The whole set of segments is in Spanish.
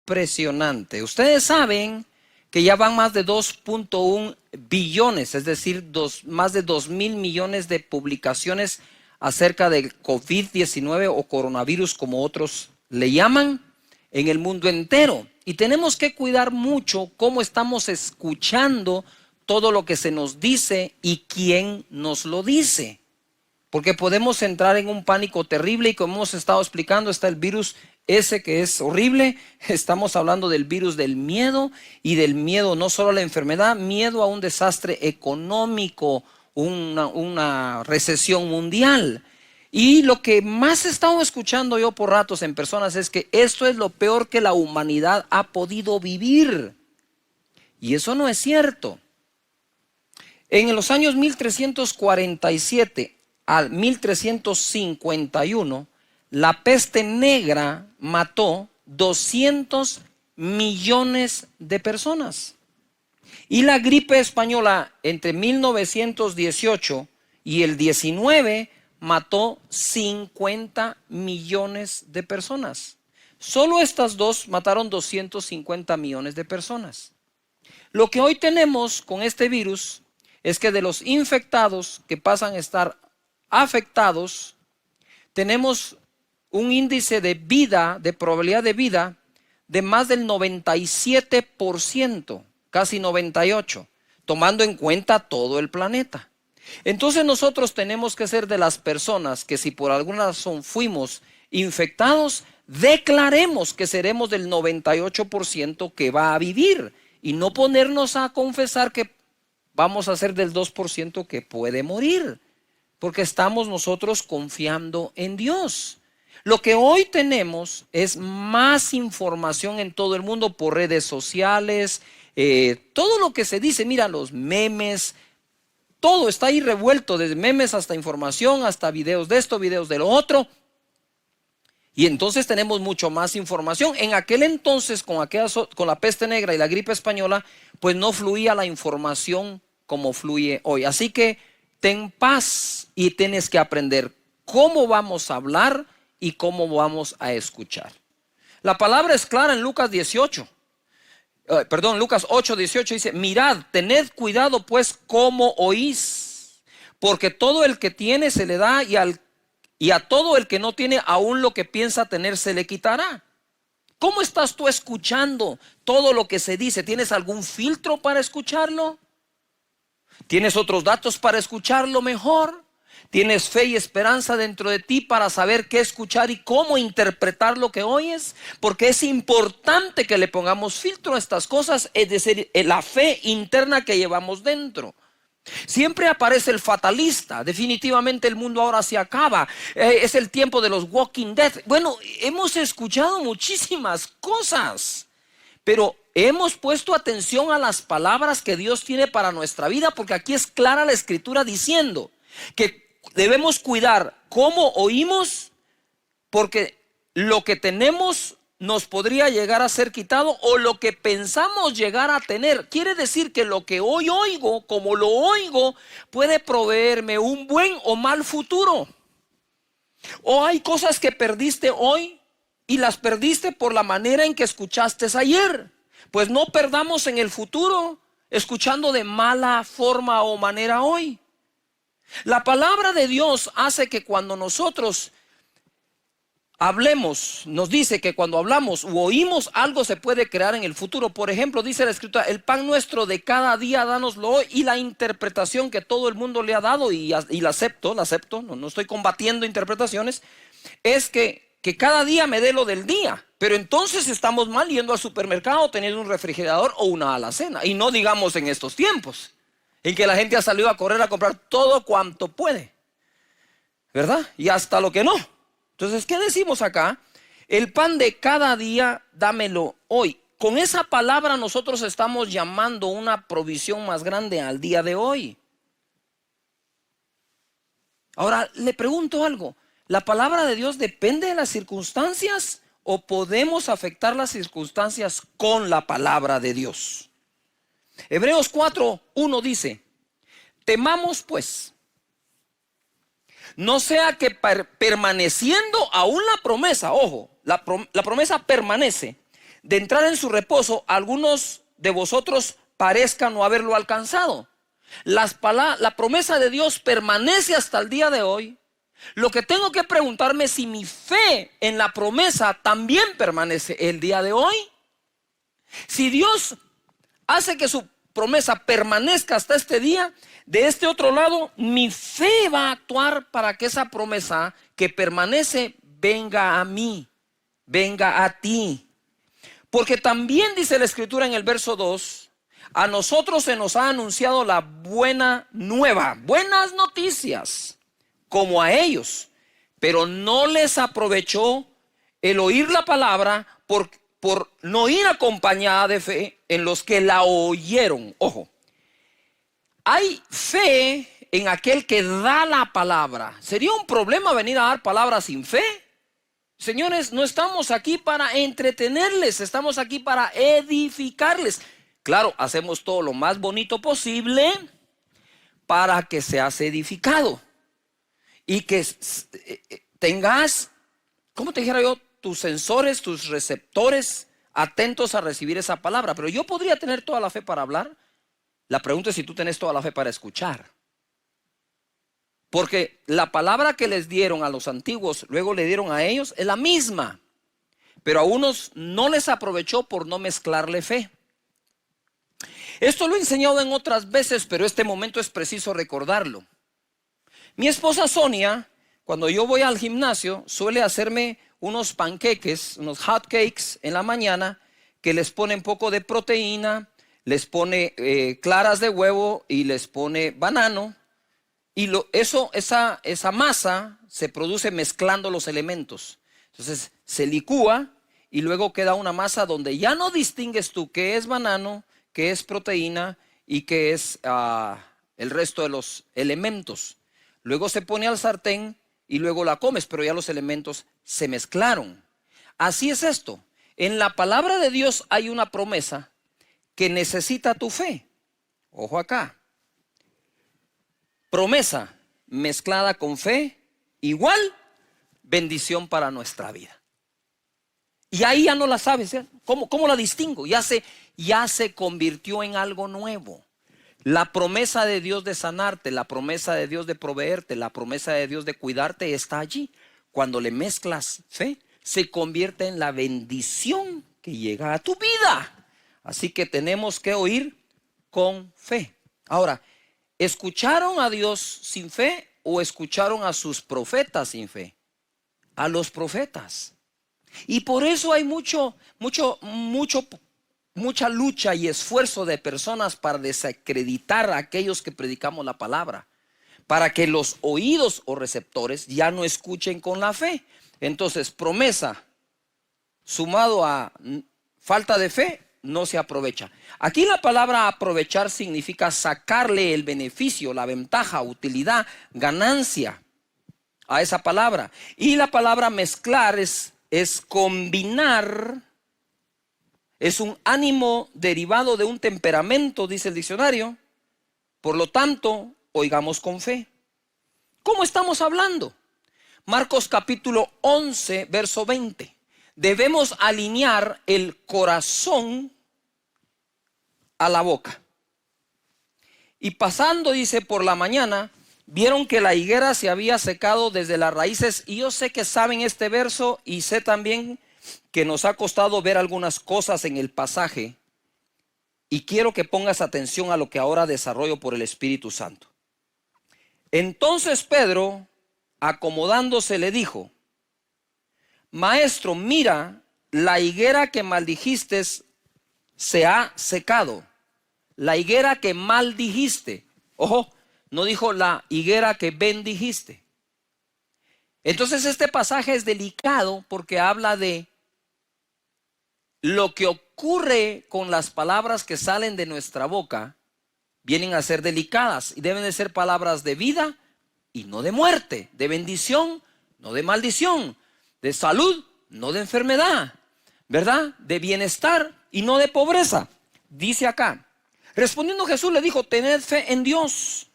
impresionante. Ustedes saben que ya van más de 2.1 billones, es decir, más de 2.000 millones de publicaciones acerca del COVID-19 o coronavirus, como otros le llaman, en el mundo entero. Y tenemos que cuidar mucho cómo estamos escuchando todo lo que se nos dice y quién nos lo dice. Porque podemos entrar en un pánico terrible y, como hemos estado explicando, está el virus ese que es horrible. Estamos hablando del virus del miedo, y del miedo no solo a la enfermedad, miedo a un desastre económico, una recesión mundial. Y lo que más he estado escuchando yo por ratos en personas es que esto es lo peor que la humanidad ha podido vivir. Y eso no es cierto. En los años 1347 al 1351, la peste negra mató 200 millones de personas. Y la gripe española entre 1918 y el 19 mató 50 millones de personas. Solo estas dos mataron 250 millones de personas. Lo que hoy tenemos con este virus es que de los infectados que pasan a estar afectados, tenemos un índice de vida, de probabilidad de vida, de más del 97%, casi 98%, tomando en cuenta todo el planeta. Entonces nosotros tenemos que ser de las personas que, si por alguna razón fuimos infectados, declaremos que seremos del 98% que va a vivir, y no ponernos a confesar que vamos a ser del 2% que puede morir, porque estamos nosotros confiando en Dios. Lo que hoy tenemos es más información en todo el mundo por redes sociales, todo lo que se dice, mira, los memes, todo está ahí revuelto, desde memes hasta información, hasta videos de esto, videos de lo otro. Y entonces tenemos mucho más información. En aquel entonces, con la peste negra y la gripe española, pues no fluía la información como fluye hoy. Así que ten paz y tienes que aprender cómo vamos a hablar y cómo vamos a escuchar. La palabra es clara en Lucas 8:18 dice: mirad, tened cuidado pues cómo oís, porque todo el que tiene se le da, y a todo el que no tiene, aún lo que piensa tener se le quitará. ¿Cómo estás tú escuchando todo lo que se dice? ¿Tienes algún filtro para escucharlo? ¿Tienes otros datos para escucharlo mejor? ¿Tienes fe y esperanza dentro de ti para saber qué escuchar y cómo interpretar lo que oyes? Porque es importante que le pongamos filtro a estas cosas, es decir, la fe interna que llevamos dentro. Siempre aparece el fatalista: definitivamente el mundo ahora se acaba, es el tiempo de los Walking Dead. Bueno, hemos escuchado muchísimas cosas, pero hemos puesto atención a las palabras que Dios tiene para nuestra vida, porque aquí es clara la escritura diciendo que debemos cuidar cómo oímos, porque lo que tenemos nos podría llegar a ser quitado, o lo que pensamos llegar a tener. Quiere decir que lo que hoy oigo, como lo oigo, puede proveerme un buen o mal futuro. O hay cosas que perdiste hoy y las perdiste por la manera en que escuchaste ayer. Pues no perdamos en el futuro escuchando de mala forma o manera hoy. La palabra de Dios hace que cuando nosotros hablemos, nos dice que cuando hablamos u oímos, algo se puede crear en el futuro. Por ejemplo, dice la escritura: el pan nuestro de cada día dánoslo hoy. Y la interpretación que todo el mundo le ha dado, y la acepto, no estoy combatiendo interpretaciones, es que cada día me dé lo del día. Pero entonces estamos mal yendo al supermercado, teniendo un refrigerador o una alacena. Y no digamos en estos tiempos en que la gente ha salido a correr a comprar todo cuanto puede, ¿verdad? Y hasta lo que no. Entonces, ¿qué decimos acá? El pan de cada día, dámelo hoy. Con esa palabra nosotros estamos llamando una provisión más grande al día de hoy. Ahora, le pregunto algo: ¿la palabra de Dios depende de las circunstancias, o podemos afectar las circunstancias con la palabra de Dios? Hebreos 4:1 dice: temamos pues, no sea que permaneciendo aún la promesa, ojo, la promesa permanece, de entrar en su reposo, algunos de vosotros parezcan no haberlo alcanzado. La promesa de Dios permanece hasta el día de hoy. Lo que tengo que preguntarme es si mi fe en la promesa también permanece el día de hoy. Si Dios hace que su promesa permanezca hasta este día, de este otro lado, mi fe va a actuar para que esa promesa que permanece venga a mí, venga a ti. Porque también dice la Escritura en el verso 2, a nosotros se nos ha anunciado la buena nueva, buenas noticias, como a ellos, pero no les aprovechó el oír la palabra por no ir acompañada de fe en los que la oyeron. Ojo, hay fe en aquel que da la palabra. ¿Sería un problema venir a dar palabra sin fe? Señores, no estamos aquí para entretenerles, estamos aquí para edificarles. Claro, hacemos todo lo más bonito posible para que seas edificado y que tengas, ¿cómo te dijera yo? Tus sensores, tus receptores atentos a recibir esa palabra. Pero yo podría tener toda la fe para hablar. La pregunta es si tú tienes toda la fe para escuchar. Porque la palabra que les dieron a los antiguos, luego le dieron a ellos, es la misma. Pero a unos no les aprovechó por no mezclarle fe. Esto lo he enseñado en otras veces, pero este momento es preciso recordarlo. Mi esposa Sonia, cuando yo voy al gimnasio, suele hacerme unos panqueques, unos hot cakes en la mañana, que les pone un poco de proteína, les pone claras de huevo y les pone banano. Y esa masa se produce mezclando los elementos. Entonces se licúa y luego queda una masa donde ya no distingues tú qué es banano, qué es proteína y qué es el resto de los elementos. Luego se pone al sartén y luego la comes, pero ya los elementos se mezclaron. Así es esto. En la palabra de Dios hay una promesa que necesita tu fe. Ojo acá. Promesa mezclada con fe, igual bendición para nuestra vida. Y ahí ya no la sabes, ¿eh? ¿Cómo la distingo? Ya se convirtió en algo nuevo. La promesa de Dios de sanarte, la promesa de Dios de proveerte, la promesa de Dios de cuidarte está allí. Cuando le mezclas fe, se convierte en la bendición que llega a tu vida. Así que tenemos que oír con fe. Ahora, ¿escucharon a Dios sin fe o escucharon a sus profetas sin fe? A los profetas. Y por eso hay mucha lucha y esfuerzo de personas para desacreditar a aquellos que predicamos la palabra, para que los oídos o receptores ya no escuchen con la fe. Entonces, promesa sumado a falta de fe no se aprovecha. Aquí la palabra aprovechar significa sacarle el beneficio, la ventaja, utilidad, ganancia a esa palabra. Y la palabra mezclar es combinar. Es un ánimo derivado de un temperamento, dice el diccionario. Por lo tanto, oigamos con fe. ¿Cómo estamos hablando? Marcos capítulo 11, verso 20. Debemos alinear el corazón a la boca. Y pasando, dice, por la mañana, vieron que la higuera se había secado desde las raíces. Y yo sé que saben este verso y sé también que nos ha costado ver algunas cosas en el pasaje, y quiero que pongas atención a lo que ahora desarrollo por el Espíritu Santo. Entonces Pedro, acomodándose, le dijo: Maestro, mira, la higuera que maldijiste se ha secado. La higuera que maldijiste. Ojo, no dijo la higuera que bendijiste. Entonces este pasaje es delicado porque habla de lo que ocurre con las palabras que salen de nuestra boca. Vienen a ser delicadas y deben de ser palabras de vida y no de muerte, de bendición, no de maldición, de salud, no de enfermedad, ¿verdad? De bienestar y no de pobreza. Dice acá, respondiendo Jesús le dijo: tened fe en Dios,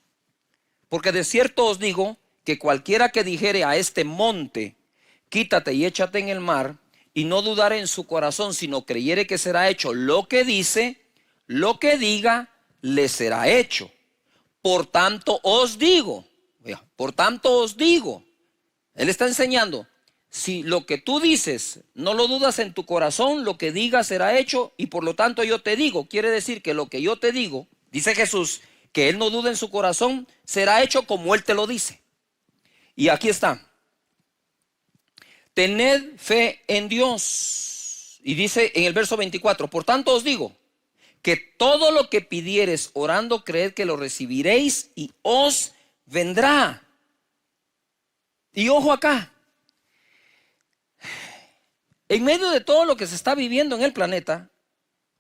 porque de cierto os digo que cualquiera que dijere a este monte, quítate y échate en el mar, y no dudare en su corazón, sino creyere que será hecho lo que dice, lo que diga, le será hecho. Por tanto os digo, él está enseñando, si lo que tú dices no lo dudas en tu corazón, lo que digas será hecho, y por lo tanto yo te digo, quiere decir que lo que yo te digo, dice Jesús, que él no duda en su corazón, será hecho como él te lo dice. Y aquí está. Tened fe en Dios. Y dice en el verso 24, por tanto os digo, que todo lo que pidiereis orando, creed que lo recibiréis y os vendrá. Y ojo acá, en medio de todo lo que se está viviendo en el planeta,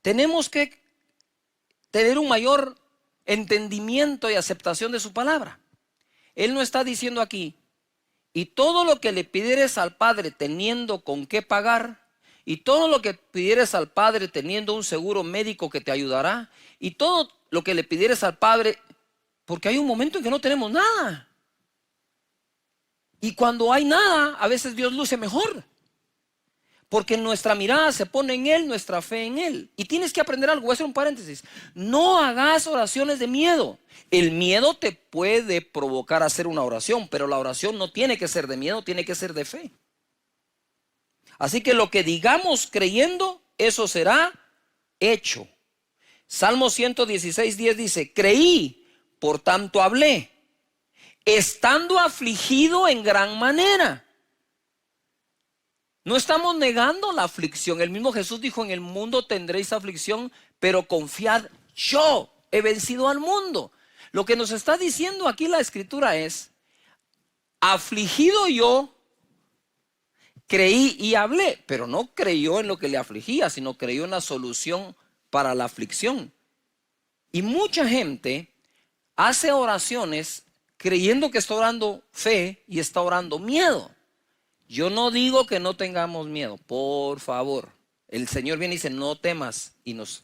tenemos que tener un mayor entendimiento y aceptación de su palabra. Él no está diciendo aquí, y todo lo que le pidieres al Padre teniendo con qué pagar, y todo lo que pidieres al Padre teniendo un seguro médico que te ayudará, y todo lo que le pidieres al Padre, porque hay un momento en que no tenemos nada. Y cuando hay nada, a veces Dios luce mejor. Porque nuestra mirada se pone en Él, nuestra fe en Él. Y tienes que aprender algo, voy a hacer un paréntesis. No hagas oraciones de miedo. El miedo te puede provocar a hacer una oración, pero la oración no tiene que ser de miedo, tiene que ser de fe. Así que lo que digamos creyendo, eso será hecho. Salmo 116:10 dice, creí, por tanto hablé, estando afligido en gran manera. No estamos negando la aflicción. El mismo Jesús dijo, en el mundo tendréis aflicción, pero confiad, yo he vencido al mundo. Lo que nos está diciendo aquí la Escritura es, afligido yo, creí y hablé, pero no creyó en lo que le afligía, sino creyó en la solución para la aflicción. Y mucha gente hace oraciones creyendo que está orando fe y está orando miedo. Yo no digo que no tengamos miedo, por favor. El Señor viene y dice, no temas, y nos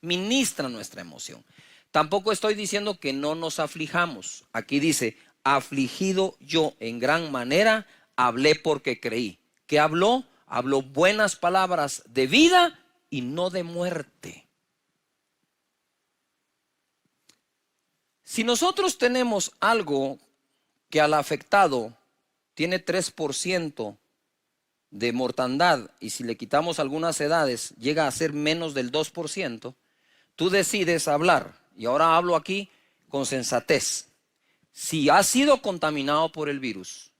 ministra nuestra emoción. Tampoco estoy diciendo que no nos aflijamos. Aquí dice, afligido yo en gran manera, hablé porque creí. ¿Qué habló? Habló buenas palabras de vida y no de muerte. Si nosotros tenemos algo que al afectado tiene 3% de mortandad, y si le quitamos algunas edades llega a ser menos del 2%, tú decides hablar, y ahora hablo aquí con sensatez. Si has sido contaminado por el virus,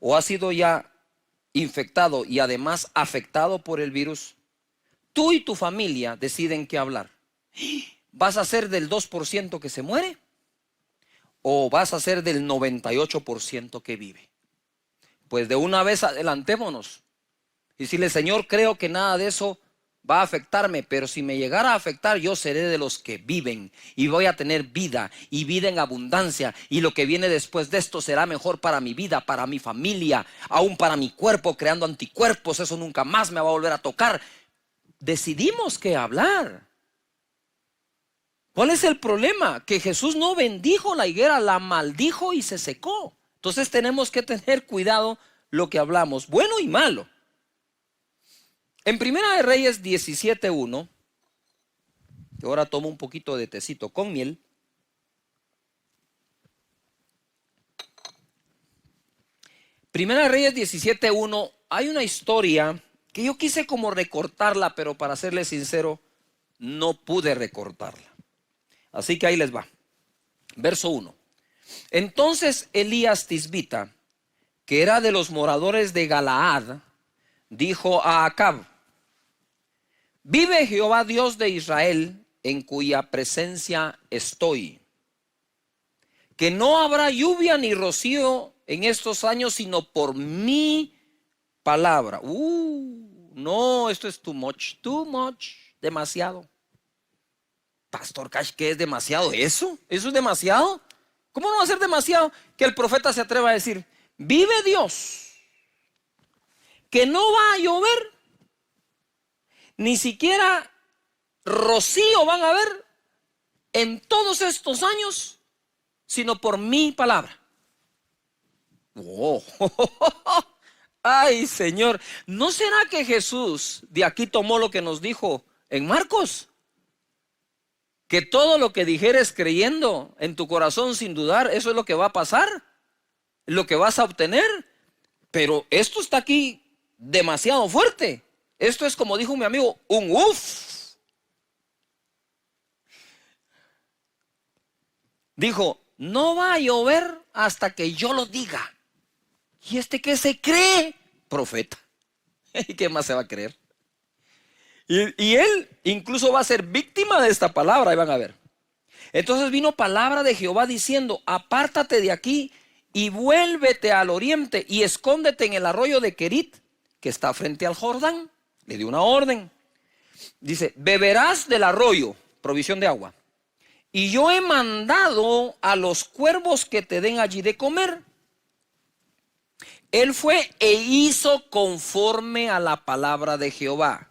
o has sido ya infectado y además afectado por el virus, tú y tu familia deciden qué hablar. ¿Vas a ser del 2% que se muere? ¿O vas a ser del 98% que vive? Pues de una vez adelantémonos y decirle, Señor, creo que nada de eso va a afectarme, pero si me llegara a afectar, yo seré de los que viven y voy a tener vida y vida en abundancia, y lo que viene después de esto será mejor para mi vida, para mi familia, aún para mi cuerpo, creando anticuerpos. Eso nunca más me va a volver a tocar. Decidimos qué hablar. ¿Cuál es el problema? Que Jesús no bendijo la higuera, la maldijo y se secó. Entonces tenemos que tener cuidado lo que hablamos, bueno y malo. En Primera de Reyes 17:1, que ahora tomo un poquito de tecito con miel. Primera de Reyes 17:1, hay una historia que yo quise como recortarla, pero para serles sincero, no pude recortarla. Así que ahí les va. Verso 1. Entonces Elías Tisbita, que era de los moradores de Galaad, dijo a Acab, vive Jehová Dios de Israel, en cuya presencia estoy, que no habrá lluvia ni rocío en estos años, sino por mi palabra. No, esto es too much, demasiado. Pastor Cash, ¿qué es demasiado? ¿Eso es demasiado? ¿Cómo no va a ser demasiado que el profeta se atreva a decir, vive Dios, que no va a llover, ni siquiera rocío van a haber en todos estos años, sino por mi palabra? Ay, Señor, ¿no será que Jesús de aquí tomó lo que nos dijo en Marcos? Que todo lo que dijeres creyendo en tu corazón sin dudar, eso es lo que va a pasar, lo que vas a obtener. Pero esto está aquí demasiado fuerte. Esto es, como dijo mi amigo, un uff. Dijo, no va a llover hasta que yo lo diga. ¿Y este qué se cree? Profeta. ¿Y qué más se va a creer? Y él incluso va a ser víctima de esta palabra, ahí van a ver. Entonces vino palabra de Jehová diciendo, apártate de aquí y vuélvete al oriente y escóndete en el arroyo de Querit, que está frente al Jordán. Le dio una orden. Dice, beberás del arroyo, provisión de agua. Y yo he mandado a los cuervos que te den allí de comer. Él fue e hizo conforme a la palabra de Jehová.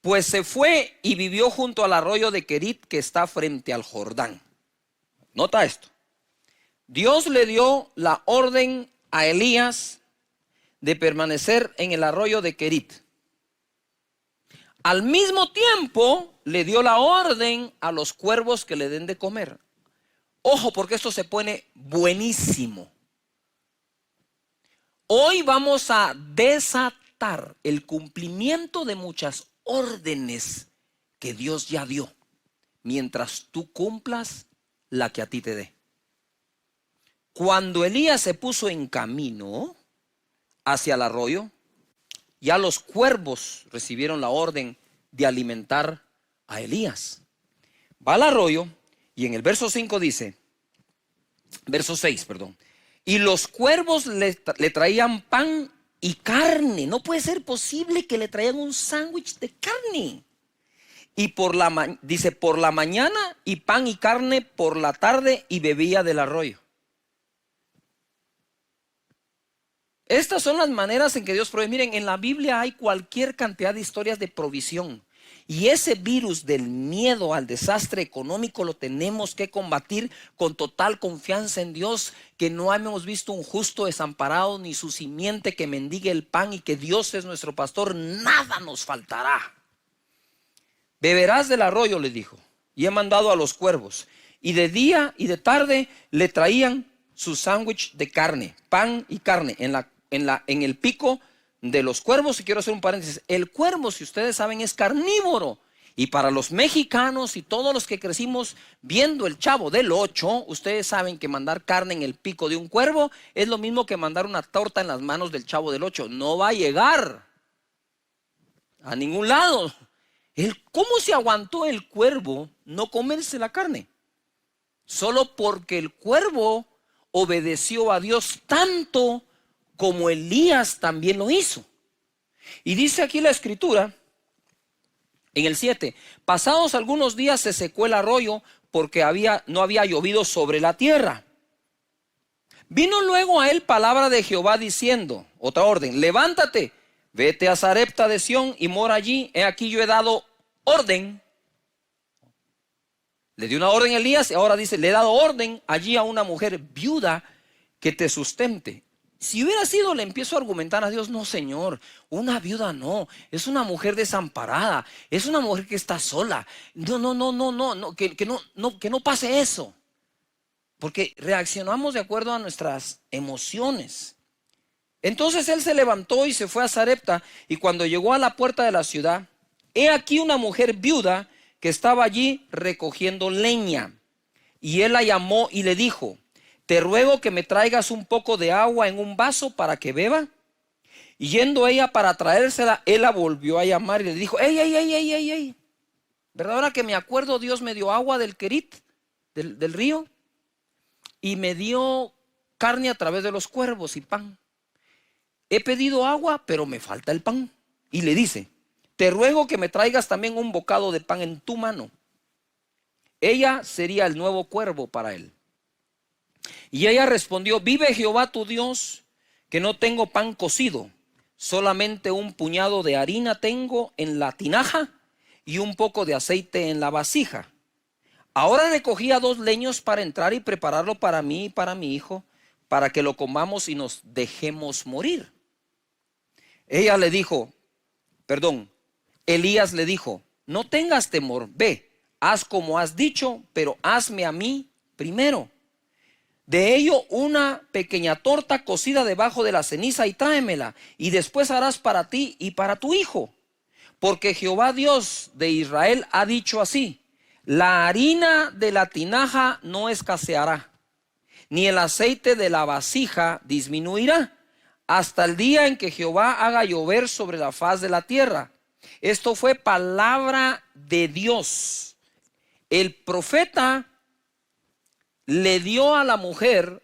Pues se fue y vivió junto al arroyo de Querit que está frente al Jordán. Nota esto. Dios le dio la orden a Elías de permanecer en el arroyo de Querit. Al mismo tiempo le dio la orden a los cuervos que le den de comer. Ojo, porque esto se pone buenísimo. Hoy vamos a desatar el cumplimiento de muchas órdenes que Dios ya dio, mientras tú cumplas la que a ti te dé. Cuando Elías se puso en camino hacia el arroyo, ya los cuervos recibieron la orden de alimentar a Elías. Va al arroyo y en el verso 5 dice, verso 6, perdón. Y los cuervos le traían pan y carne. No puede ser posible que le traigan un sándwich de carne. Y dice, por la mañana y pan y carne por la tarde y bebía del arroyo. Estas son las maneras en que Dios provee. Miren, en la Biblia hay cualquier cantidad de historias de provisión. Y ese virus del miedo al desastre económico lo tenemos que combatir con total confianza en Dios, que no hemos visto un justo desamparado ni su simiente que mendigue el pan, y que Dios es nuestro pastor, nada nos faltará. Beberás del arroyo, le dijo, y he mandado a los cuervos. Y de día y de tarde le traían su sándwich de carne, pan y carne en el pico de los cuervos. Y quiero hacer un paréntesis, el cuervo, si ustedes saben, es carnívoro, y para los mexicanos y todos los que crecimos viendo el Chavo del 8, ustedes saben que mandar carne en el pico de un cuervo es lo mismo que mandar una torta en las manos del Chavo del 8. No va a llegar a ningún lado. ¿Cómo se aguantó el cuervo no comerse la carne? Solo porque el cuervo obedeció a Dios tanto como Elías también lo hizo. Y dice aquí la escritura, en el 7, pasados algunos días se secó el arroyo porque no había llovido sobre la tierra. Vino luego a él palabra de Jehová diciendo, otra orden, levántate, vete a Sarepta de Sión y mora allí. He aquí yo he dado orden. Le dio una orden a Elías y ahora dice, le he dado orden allí a una mujer viuda que te sustente. Si hubiera sido, le empiezo a argumentar a Dios, no, Señor, una viuda no, es una mujer desamparada, es una mujer que está sola. No, que no pase eso. Porque reaccionamos de acuerdo a nuestras emociones. Entonces él se levantó y se fue a Sarepta, y cuando llegó a la puerta de la ciudad, he aquí una mujer viuda que estaba allí recogiendo leña. Y él la llamó y le dijo, te ruego que me traigas un poco de agua en un vaso para que beba. Y yendo ella para traérsela, él la volvió a llamar y le dijo, ey, ¿verdad? Ahora que me acuerdo, Dios me dio agua del Querit, del río, y me dio carne a través de los cuervos y pan. He pedido agua, pero me falta el pan. Y le dice, te ruego que me traigas también un bocado de pan en tu mano. Ella sería el nuevo cuervo para él. Y ella respondió, vive Jehová tu Dios, que no tengo pan cocido, solamente un puñado de harina tengo en la tinaja y un poco de aceite en la vasija. Ahora recogía 2 leños para entrar y prepararlo para mí y para mi hijo, para que lo comamos y nos dejemos morir. Ella le dijo, perdón, Elías le dijo, no tengas temor, ve, haz como has dicho, pero hazme a mí primero de ello una pequeña torta cocida debajo de la ceniza y tráemela, y después harás para ti y para tu hijo. Porque Jehová Dios de Israel ha dicho así, la harina de la tinaja no escaseará, ni el aceite de la vasija disminuirá, hasta el día en que Jehová haga llover sobre la faz de la tierra. Esto fue palabra de Dios. El profeta le dio a la mujer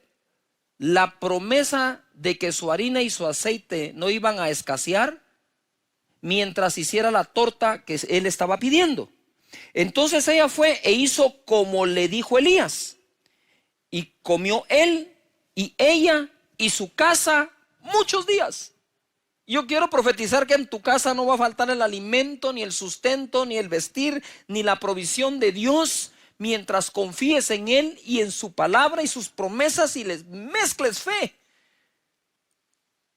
la promesa de que su harina y su aceite no iban a escasear mientras hiciera la torta que él estaba pidiendo. Entonces ella fue e hizo como le dijo Elías, y comió él y ella y su casa muchos días. Yo quiero profetizar que en tu casa no va a faltar el alimento, ni el sustento, ni el vestir, ni la provisión de Dios, mientras confíes en Él y en su palabra y sus promesas y les mezcles fe.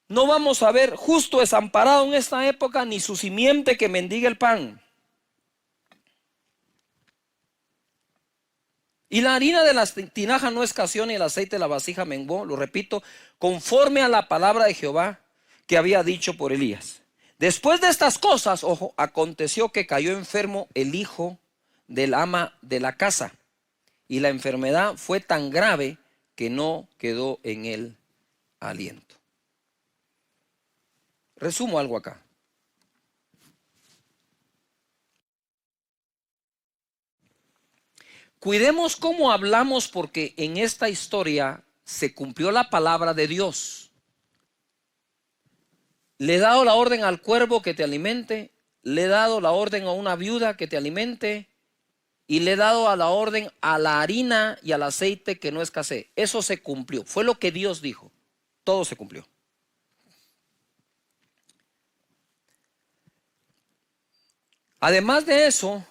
No vamos a ver justo desamparado en esta época, ni su simiente que mendigue el pan. Y la harina de la tinaja no escaseó, ni el aceite de la vasija menguó, lo repito, conforme a la palabra de Jehová que había dicho por Elías. Después de estas cosas, ojo, aconteció que cayó enfermo el hijo del ama de la casa, y la enfermedad fue tan grave que no quedó en él aliento. Resumo algo acá. Cuidemos cómo hablamos, porque en esta historia se cumplió la palabra de Dios. Le he dado la orden al cuervo que te alimente, le he dado la orden a una viuda que te alimente, y le he dado a la orden a la harina y al aceite que no escasee. Eso se cumplió, fue lo que Dios dijo, todo se cumplió. Además de eso,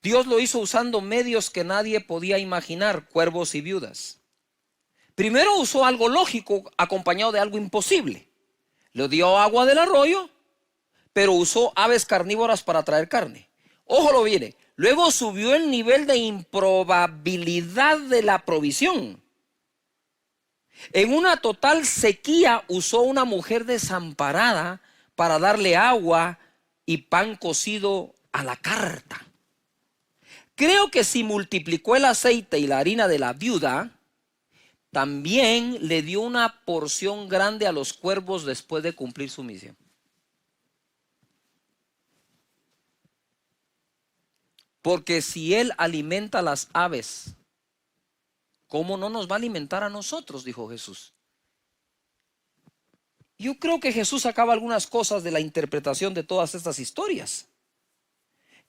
Dios lo hizo usando medios que nadie podía imaginar, cuervos y viudas. Primero usó algo lógico acompañado de algo imposible. Le dio agua del arroyo, pero usó aves carnívoras para traer carne. Ojo lo viene. Luego subió el nivel de improbabilidad de la provisión. En una total sequía usó una mujer desamparada para darle agua y pan cocido a la carta. Creo que si multiplicó el aceite y la harina de la viuda, también le dio una porción grande a los cuervos después de cumplir su misión. Porque si Él alimenta a las aves, ¿cómo no nos va a alimentar a nosotros?, dijo Jesús. Yo creo que Jesús sacaba algunas cosas de la interpretación de todas estas historias.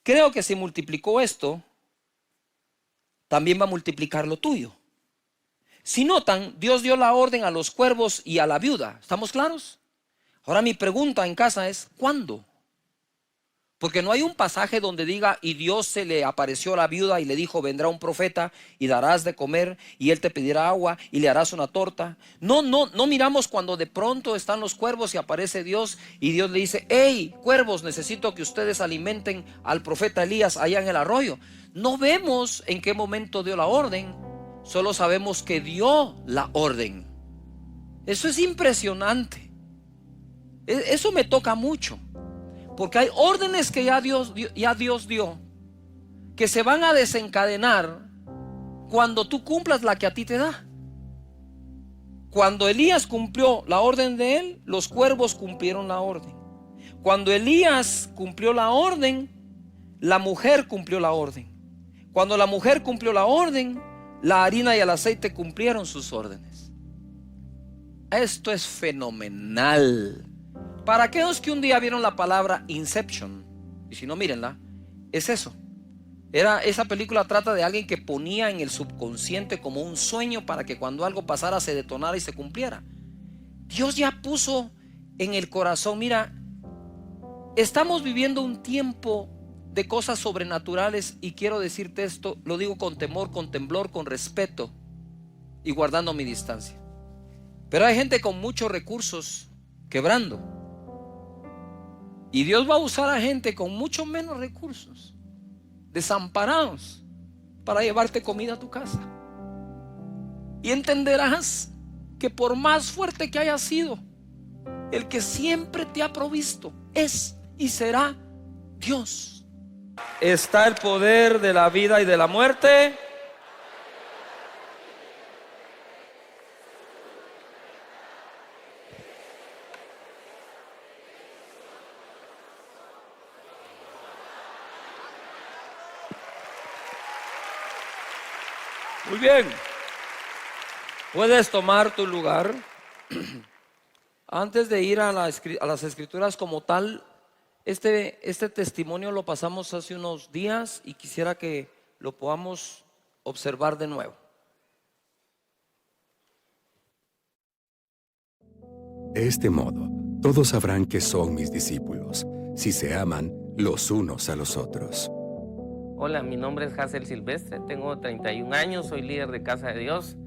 Creo que si multiplicó esto, también va a multiplicar lo tuyo. Si notan, Dios dio la orden a los cuervos y a la viuda. ¿Estamos claros? Ahora mi pregunta en casa es, ¿cuándo? Porque no hay un pasaje donde diga, y Dios se le apareció a la viuda y le dijo, vendrá un profeta y darás de comer y él te pedirá agua y le harás una torta. No miramos cuando de pronto están los cuervos y aparece Dios y Dios le dice, hey, cuervos, necesito que ustedes alimenten al profeta Elías allá en el arroyo. No vemos en qué momento dio la orden, solo sabemos que dio la orden. Eso es impresionante. Eso me toca mucho. Porque hay órdenes que ya Dios dio, que se van a desencadenar cuando tú cumplas la que a ti te da. Cuando Elías cumplió la orden de él, los cuervos cumplieron la orden. Cuando Elías cumplió la orden, la mujer cumplió la orden. Cuando la mujer cumplió la orden, la harina y el aceite cumplieron sus órdenes. Esto es fenomenal. Para aquellos que un día vieron la palabra Inception, y si no, mírenla, es eso. Esa película trata de alguien que ponía en el subconsciente como un sueño para que cuando algo pasara se detonara y se cumpliera. Dios ya puso en el corazón, mira, estamos viviendo un tiempo de cosas sobrenaturales, y quiero decirte esto, lo digo con temor, con temblor, con respeto y guardando mi distancia. Pero hay gente con muchos recursos quebrando. Y Dios va a usar a gente con mucho menos recursos, desamparados, para llevarte comida a tu casa. Y entenderás que por más fuerte que haya sido, el que siempre te ha provisto es y será Dios. Está el poder de la vida y de la muerte. Muy bien. Puedes tomar tu lugar. Antes de ir a las escrituras como tal, este testimonio lo pasamos hace unos días y quisiera que lo podamos observar de nuevo. De este modo, todos sabrán que son mis discípulos, si se aman los unos a los otros. Hola, mi nombre es Hazel Silvestre, tengo 31 años, soy líder de Casa de Dios,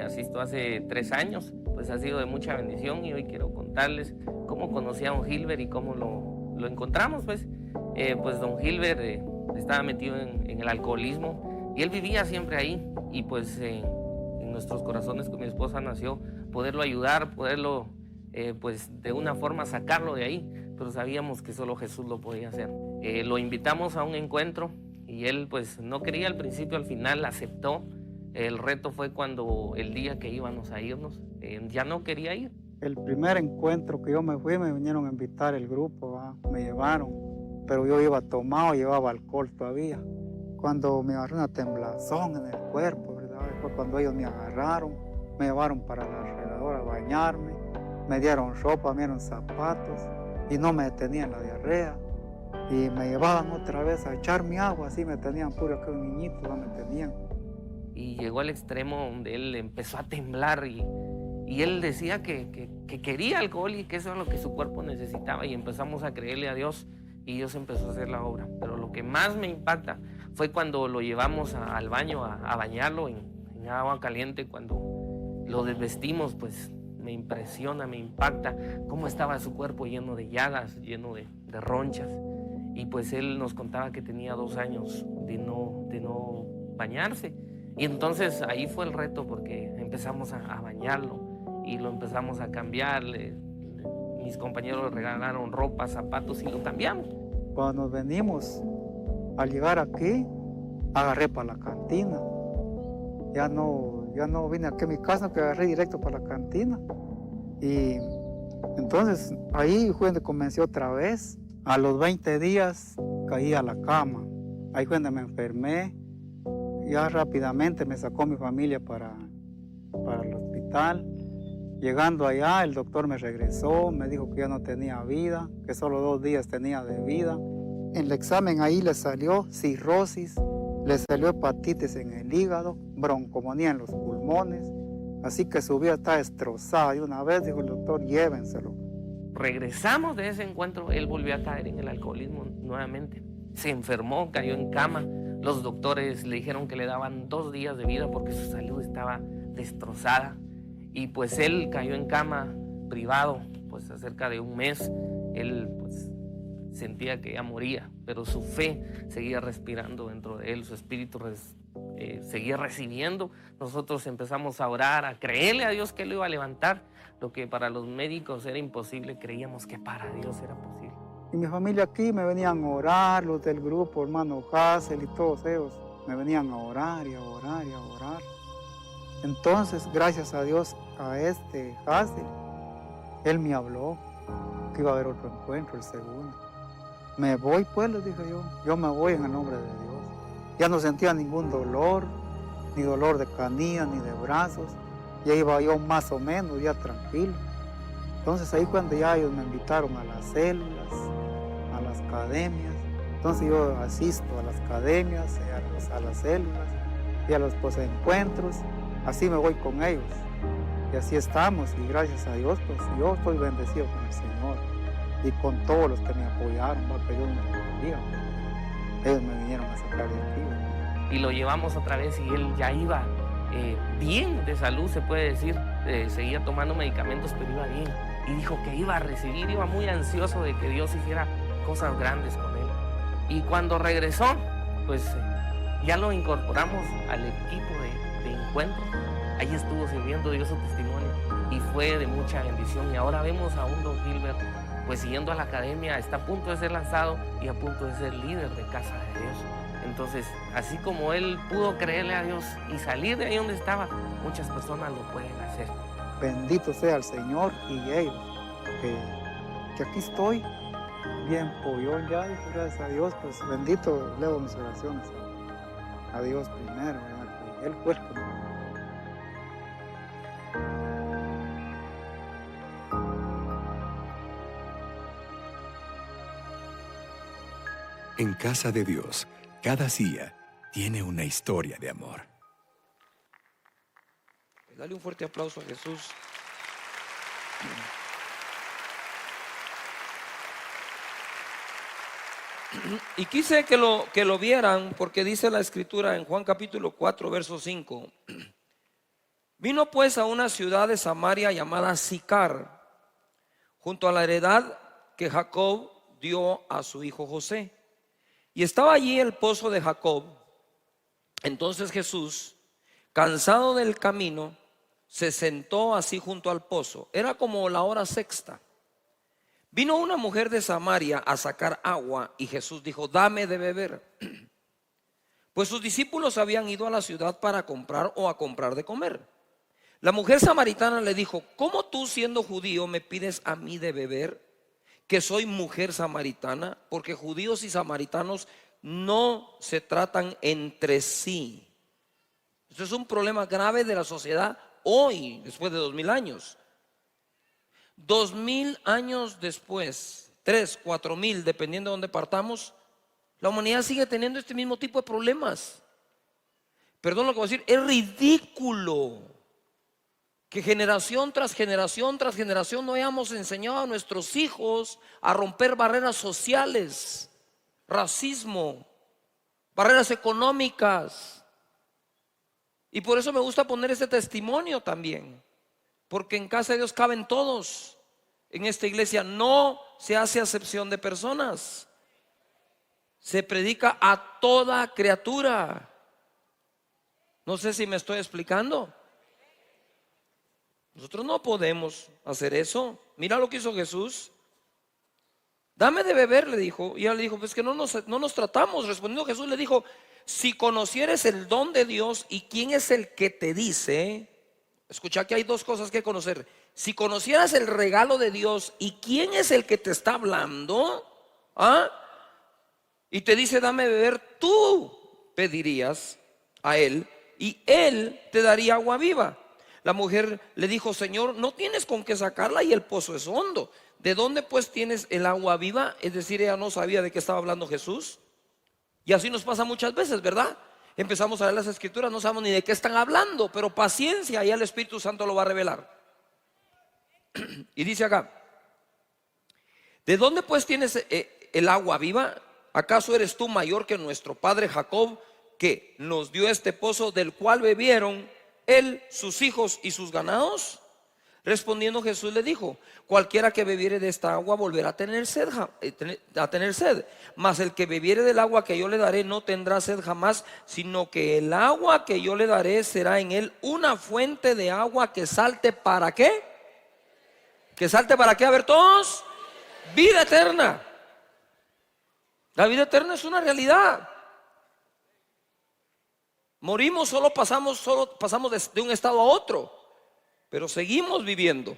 asisto hace 3 años, pues ha sido de mucha bendición y hoy quiero contarles cómo conocí a don Gilbert y cómo lo encontramos. Pues don Gilbert estaba metido en el alcoholismo y él vivía siempre ahí y pues en nuestros corazones con mi esposa nació poderlo ayudar, poderlo pues de una forma sacarlo de ahí, pero sabíamos que solo Jesús lo podía hacer. Lo invitamos a un encuentro y él pues no quería al principio, al final aceptó. El reto fue cuando el día que íbamos a irnos, ya no quería ir. El primer encuentro que yo me fui, me vinieron a invitar el grupo, me llevaron, pero yo iba tomado, llevaba alcohol todavía. Cuando me agarró una temblazón en el cuerpo, ¿verdad? Fue cuando ellos me agarraron, me llevaron para la alrededor a bañarme, me dieron ropa, me dieron zapatos y no me detenían la diarrea. Y me llevaban otra vez a echarme agua, así me tenían puro que un niñito, no me tenían. Y llegó al extremo donde él empezó a temblar y él decía que quería alcohol y que eso era lo que su cuerpo necesitaba, y empezamos a creerle a Dios y Dios empezó a hacer la obra. Pero lo que más me impacta fue cuando lo llevamos al baño a bañarlo en agua caliente. Cuando lo desvestimos, pues me impresiona, me impacta cómo estaba su cuerpo lleno de llagas, lleno de ronchas. Y pues él nos contaba que tenía 2 años de no bañarse. Y entonces ahí fue el reto, porque empezamos a bañarlo y lo empezamos a cambiar. Mis compañeros le regalaron ropa, zapatos y lo cambiamos. Cuando nos venimos, al llegar aquí, agarré para la cantina. Ya no vine aquí a mi casa, que agarré directo para la cantina. Y entonces ahí fue donde comencé otra vez. A los 20 días caí a la cama. Ahí fue donde me enfermé. Ya rápidamente me sacó mi familia para el hospital. Llegando allá, el doctor me regresó, me dijo que ya no tenía vida, que solo 2 días tenía de vida. En el examen ahí le salió cirrosis, le salió hepatitis en el hígado, broncomonía en los pulmones. Así que su vida está destrozada. Y una vez dijo el doctor, llévenselo. Regresamos de ese encuentro, él volvió a caer en el alcoholismo nuevamente. Se enfermó, cayó en cama. Los doctores le dijeron que le daban 2 días de vida porque su salud estaba destrozada. Y pues él cayó en cama privado, pues cerca de 1 mes. Él pues sentía que ya moría, pero su fe seguía respirando dentro de él, su espíritu seguía recibiendo. Nosotros empezamos a orar, a creerle a Dios que él lo iba a levantar. Lo que para los médicos era imposible, creíamos que para Dios era posible. Y mi familia aquí me venían a orar, los del grupo, hermano Hazel y todos ellos, me venían a orar y a orar y a orar. Entonces, gracias a Dios, a este Hazel, él me habló que iba a haber otro encuentro, el segundo. Me voy pues, les dije yo me voy en el nombre de Dios. Ya no sentía ningún dolor, ni dolor de canilla, ni de brazos. Ya iba yo más o menos, ya tranquilo. Entonces ahí cuando ya ellos me invitaron a las células, a las academias. Entonces yo asisto a las academias, a las células y a los encuentros. Así me voy con ellos. Y así estamos, y gracias a Dios, pues yo estoy bendecido con el Señor. Y con todos los que me apoyaron, porque Dios me bendiga. Ellos me vinieron a sacar de aquí. Y lo llevamos otra vez y él ya iba bien de salud, se puede decir. seguía tomando medicamentos, pero iba bien. Y dijo que iba a recibir, iba muy ansioso de que Dios hiciera cosas grandes con él. Y cuando regresó, pues ya lo incorporamos al equipo de encuentro. Ahí estuvo sirviendo, dio su testimonio y fue de mucha bendición. Y ahora vemos a un don Gilbert pues siguiendo a la academia, está a punto de ser lanzado y a punto de ser líder de Casa de Dios. Entonces, así como él pudo creerle a Dios y salir de ahí donde estaba, muchas personas lo pueden hacer. Bendito sea el Señor y ellos, que aquí estoy, bien pollón ya, y gracias a Dios, pues bendito, levo mis oraciones a Dios primero, ¿verdad? Que Él fue el que me... En Casa de Dios, cada día tiene una historia de amor. Dale un fuerte aplauso a Jesús. Y quise que lo vieran porque dice la escritura en Juan capítulo 4 verso 5. Vino pues a una ciudad de Samaria llamada Sicar, junto a la heredad que Jacob dio a su hijo José. Y estaba allí el pozo de Jacob. Entonces Jesús, cansado del camino, se sentó así junto al pozo. Era como la hora sexta. Vino una mujer de Samaria a sacar agua y Jesús dijo: dame de beber. Pues sus discípulos habían ido a la ciudad para comprar o a comprar de comer. La mujer samaritana le dijo: ¿cómo tú, siendo judío, me pides a mí de beber, que soy mujer samaritana? Porque judíos y samaritanos no se tratan entre sí. Esto es un problema grave de la sociedad hoy, después de 2000 años. 2000 años después, 3, 4000, dependiendo de dónde partamos, la humanidad sigue teniendo este mismo tipo de problemas. Perdón lo que voy a decir, es ridículo que generación tras generación tras generación no hayamos enseñado a nuestros hijos a romper barreras sociales, racismo, barreras económicas. Y por eso me gusta poner este testimonio también, porque en Casa de Dios caben todos. En esta iglesia no se hace acepción de personas, se predica a toda criatura. No sé si me estoy explicando. Nosotros no podemos hacer eso. Mira lo que hizo Jesús. Dame de beber, le dijo. Y ella le dijo: pues que no nos tratamos. Respondiendo Jesús le dijo: si conocieres el don de Dios y quién es el que te dice. Escucha que hay dos cosas que conocer. Si conocieras el regalo de Dios y quién es el que te está hablando, y te dice: dame de beber, tú pedirías a él y él te daría agua viva. La mujer le dijo: Señor, no tienes con qué sacarla y el pozo es hondo. ¿De dónde pues tienes el agua viva? Es decir, ella no sabía de qué estaba hablando Jesús. Y así nos pasa muchas veces, ¿verdad? Empezamos a leer las escrituras, no sabemos ni de qué están hablando, pero paciencia, y el Espíritu Santo lo va a revelar. Y dice acá: ¿de dónde pues tienes el agua viva? ¿Acaso eres tú mayor que nuestro padre Jacob, que nos dio este pozo, del cual bebieron él, sus hijos y sus ganados? Respondiendo Jesús le dijo: cualquiera que bebiere de esta agua volverá a tener sed, mas el que bebiere del agua que yo le daré no tendrá sed jamás, sino que el agua que yo le daré será en él una fuente de agua que salte. ¿Para qué? ¿Que salte para qué? A ver todos. Vida eterna. La vida eterna es una realidad. Morimos, solo pasamos de un estado a otro, pero seguimos viviendo.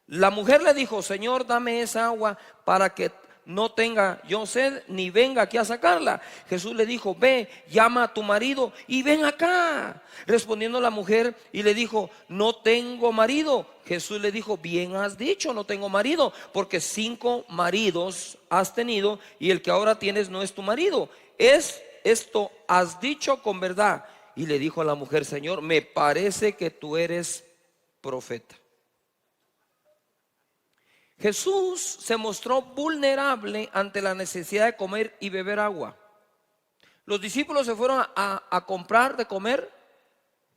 La mujer le dijo: Señor, dame esa agua para que no tenga yo sed, ni venga aquí a sacarla. Jesús le dijo: ve, llama a tu marido y ven acá. Respondiendo la mujer y le dijo: no tengo marido. Jesús le dijo: bien has dicho, no tengo marido, porque 5 maridos has tenido y el que ahora tienes no es tu marido. Esto has dicho con verdad. Y le dijo a la mujer: Señor, me parece que tú eres profeta. Jesús se mostró vulnerable ante la necesidad de comer y beber agua. Los discípulos se fueron a comprar de comer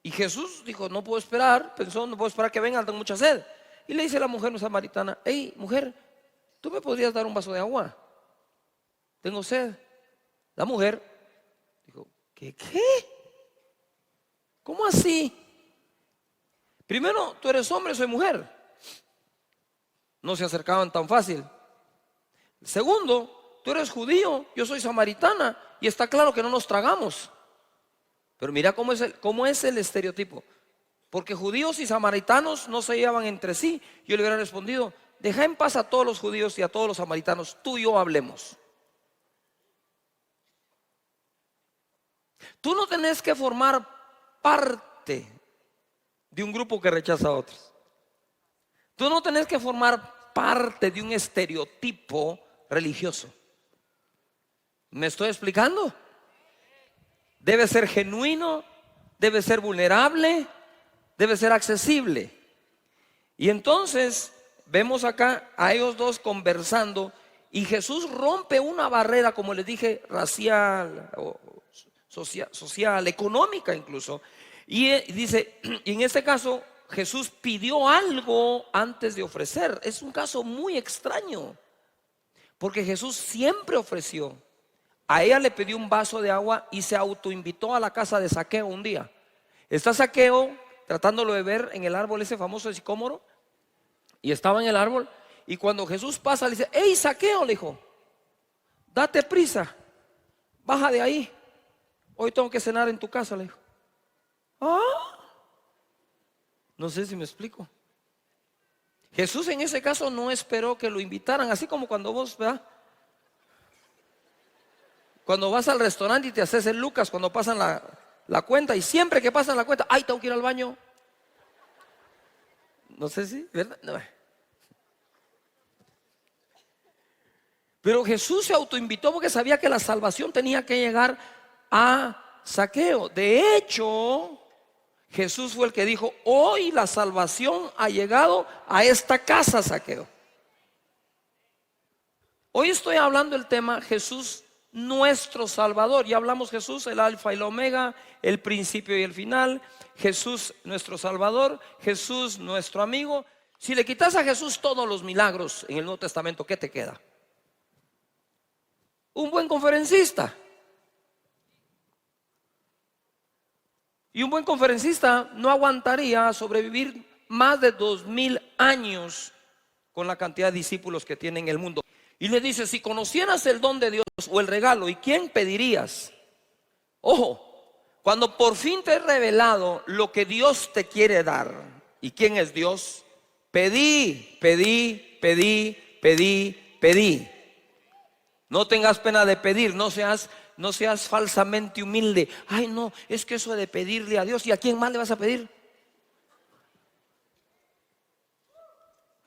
Y Jesús dijo, no puedo esperar, pensó, no puedo esperar que vengan, tengo mucha sed. Y le dice a la mujer samaritana, hey, mujer, ¿tú me podrías dar un vaso de agua? Tengo sed. La mujer dijo, ¿qué? ¿Cómo así? Primero, tú eres hombre, soy mujer. No se acercaban tan fácil. Segundo, tú eres judío, yo soy samaritana, y está claro que no nos tragamos. Pero mira cómo es el estereotipo. Porque judíos y samaritanos no se llevan entre sí. Yo le hubiera respondido, deja en paz a todos los judíos y a todos los samaritanos, tú y yo hablemos. Tú no tenés que formar parte de un grupo que rechaza a otros. Tú no tenés que formar parte de un estereotipo religioso. ¿Me estoy explicando? Debe ser genuino, debe ser vulnerable, debe ser accesible. Y entonces vemos acá a ellos dos conversando y Jesús rompe una barrera, como les dije, racial o social, económica incluso. Y dice, y en este caso Jesús pidió algo antes de ofrecer. Es un caso muy extraño, porque Jesús siempre ofreció. A ella le pidió un vaso de agua y se autoinvitó a la casa de Zaqueo un día. Está Zaqueo tratándolo de ver en el árbol ese famoso de sicómoro, y estaba en el árbol, y cuando Jesús pasa le dice, hey Zaqueo, le dijo, date prisa, baja de ahí, hoy tengo que cenar en tu casa, le dijo. No sé si me explico. Jesús en ese caso no esperó que lo invitaran, así como cuando vos, ¿verdad? Cuando vas al restaurante y te haces el Lucas cuando pasan la cuenta, y siempre que pasan la cuenta, ay, tengo que ir al baño. No sé si, ¿verdad? No. Pero Jesús se autoinvitó porque sabía que la salvación tenía que llegar a Zaqueo. De hecho, Jesús fue el que dijo, hoy la salvación ha llegado a esta casa, Zaqueo. Hoy estoy hablando del tema Jesús nuestro Salvador. Ya hablamos Jesús, el alfa y el omega, el principio y el final. Jesús nuestro Salvador, Jesús nuestro amigo. Si le quitas a Jesús todos los milagros en el Nuevo Testamento, ¿qué te queda? Un buen conferencista. Y un buen conferencista no aguantaría sobrevivir más de 2000 años con la cantidad de discípulos que tiene en el mundo. Y le dice, si conocieras el don de Dios o el regalo, ¿y quién pedirías? Ojo, cuando por fin te he revelado lo que Dios te quiere dar, ¿y quién es Dios? Pedí, pedí, pedí, pedí, pedí. No tengas pena de pedir, no seas falsamente humilde. Ay, no, es que eso de pedirle a Dios, ¿y a quién más le vas a pedir?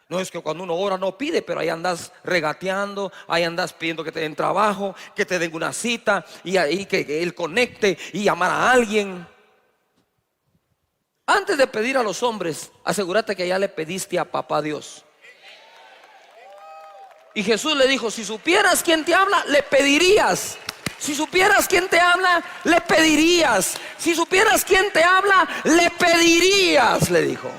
No, es que cuando uno ora no pide, pero ahí andas regateando, ahí andas pidiendo que te den trabajo, que te den una cita, y ahí que Él conecte y llamar a alguien. Antes de pedir a los hombres, asegúrate que ya le pediste a papá Dios. Y Jesús le dijo, si supieras quién te habla, le pedirías. Si supieras quién te habla, le pedirías. Si supieras quién te habla, le pedirías, le dijo.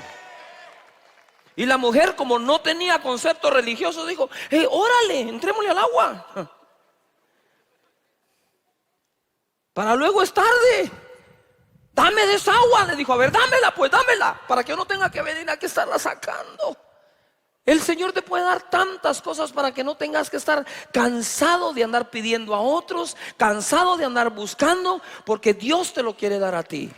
Y la mujer, como no tenía concepto religioso, dijo, hey, órale, entrémosle al agua. Para luego es tarde. Dame de esa agua, le dijo. A ver, dámela, pues dámela, para que yo no tenga que venir aquí a estarla sacando. El Señor te puede dar tantas cosas para que no tengas que estar cansado de andar pidiendo a otros, cansado de andar buscando, porque Dios te lo quiere dar a ti.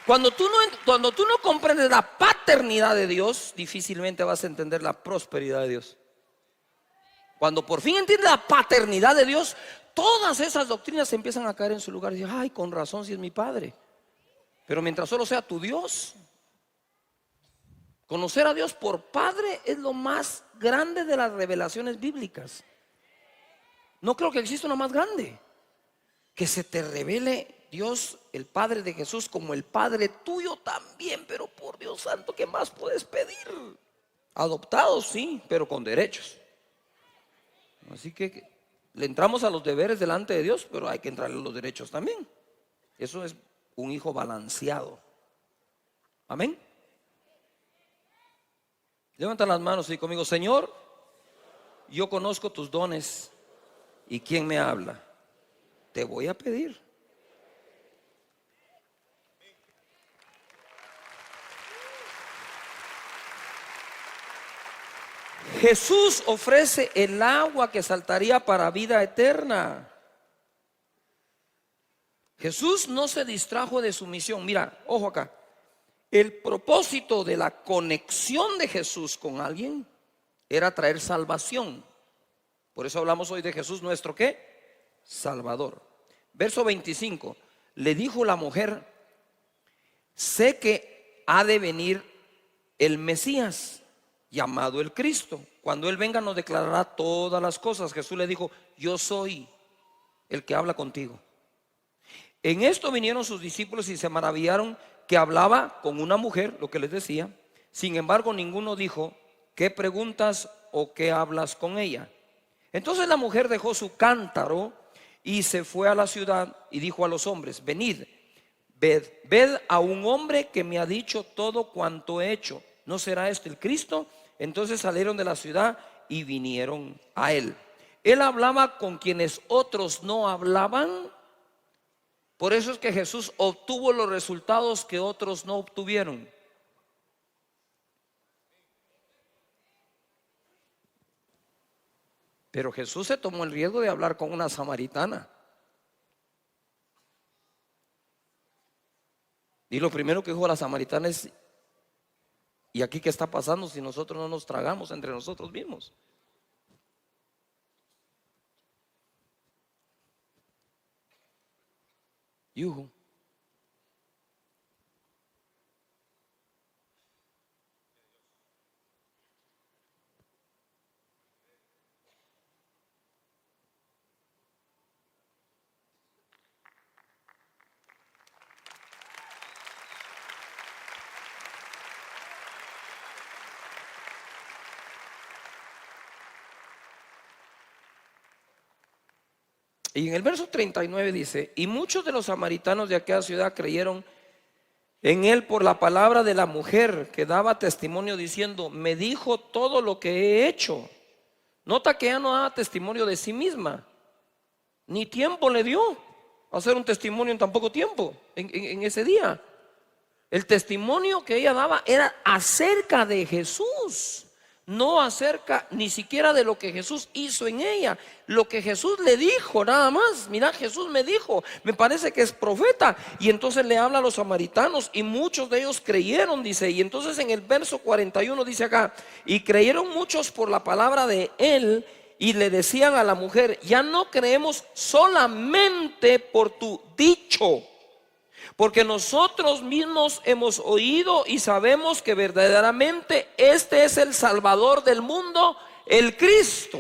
Cuando tú no comprendes la paternidad de Dios, difícilmente vas a entender la prosperidad de Dios. Cuando por fin entiendes la paternidad de Dios, todas esas doctrinas empiezan a caer en su lugar. Y dices, ay, con razón, si es mi Padre. Pero mientras solo sea tu Dios, conocer a Dios por Padre es lo más grande de las revelaciones bíblicas. No creo que exista una más grande. Que se te revele Dios, el Padre de Jesús, como el Padre tuyo también. Pero por Dios santo, ¿qué más puedes pedir? Adoptados, sí, pero con derechos. Así que le entramos a los deberes delante de Dios, pero hay que entrarle a los derechos también. Eso es un hijo balanceado. Amén. Levanta las manos y conmigo: Señor, yo conozco tus dones y quién me habla. Te voy a pedir. Jesús ofrece el agua que saltaría para vida eterna. Jesús no se distrajo de su misión. Mira, ojo acá. El propósito de la conexión de Jesús con alguien era traer salvación. Por eso hablamos hoy de Jesús, nuestro ¿qué? Salvador. Verso 25. Le dijo la mujer: sé que ha de venir el Mesías, llamado el Cristo. Cuando Él venga nos declarará todas las cosas. Jesús le dijo: yo soy el que habla contigo. En esto vinieron sus discípulos y se maravillaron que hablaba con una mujer, lo que les decía. Sin embargo, ninguno dijo: ¿qué preguntas o qué hablas con ella? Entonces la mujer dejó su cántaro y se fue a la ciudad y dijo a los hombres: venid, ved a un hombre que me ha dicho todo cuanto he hecho. ¿No será este el Cristo? Entonces salieron de la ciudad y vinieron a él. Él hablaba con quienes otros no hablaban. Por eso es que Jesús obtuvo los resultados que otros no obtuvieron. Pero Jesús se tomó el riesgo de hablar con una samaritana. Y lo primero que dijo a la samaritana es: ¿y aquí qué está pasando si nosotros no nos tragamos entre nosotros mismos? Yuhu. Y en el verso 39 dice: y muchos de los samaritanos de aquella ciudad creyeron en él por la palabra de la mujer, que daba testimonio diciendo: me dijo todo lo que he hecho. Nota que ella no daba testimonio de sí misma, ni tiempo le dio a hacer un testimonio en tan poco tiempo, en ese día. El testimonio que ella daba era acerca de Jesús, no acerca ni siquiera de lo que Jesús hizo en ella, lo que Jesús le dijo nada más. Mira, Jesús me dijo, me parece que es profeta. Y entonces le habla a los samaritanos y muchos de ellos creyeron, dice. Y entonces en el verso 41 dice acá: y creyeron muchos por la palabra de él, y le decían a la mujer: ya no creemos solamente por tu dicho, porque nosotros mismos hemos oído y sabemos que verdaderamente este es el Salvador del mundo, el Cristo.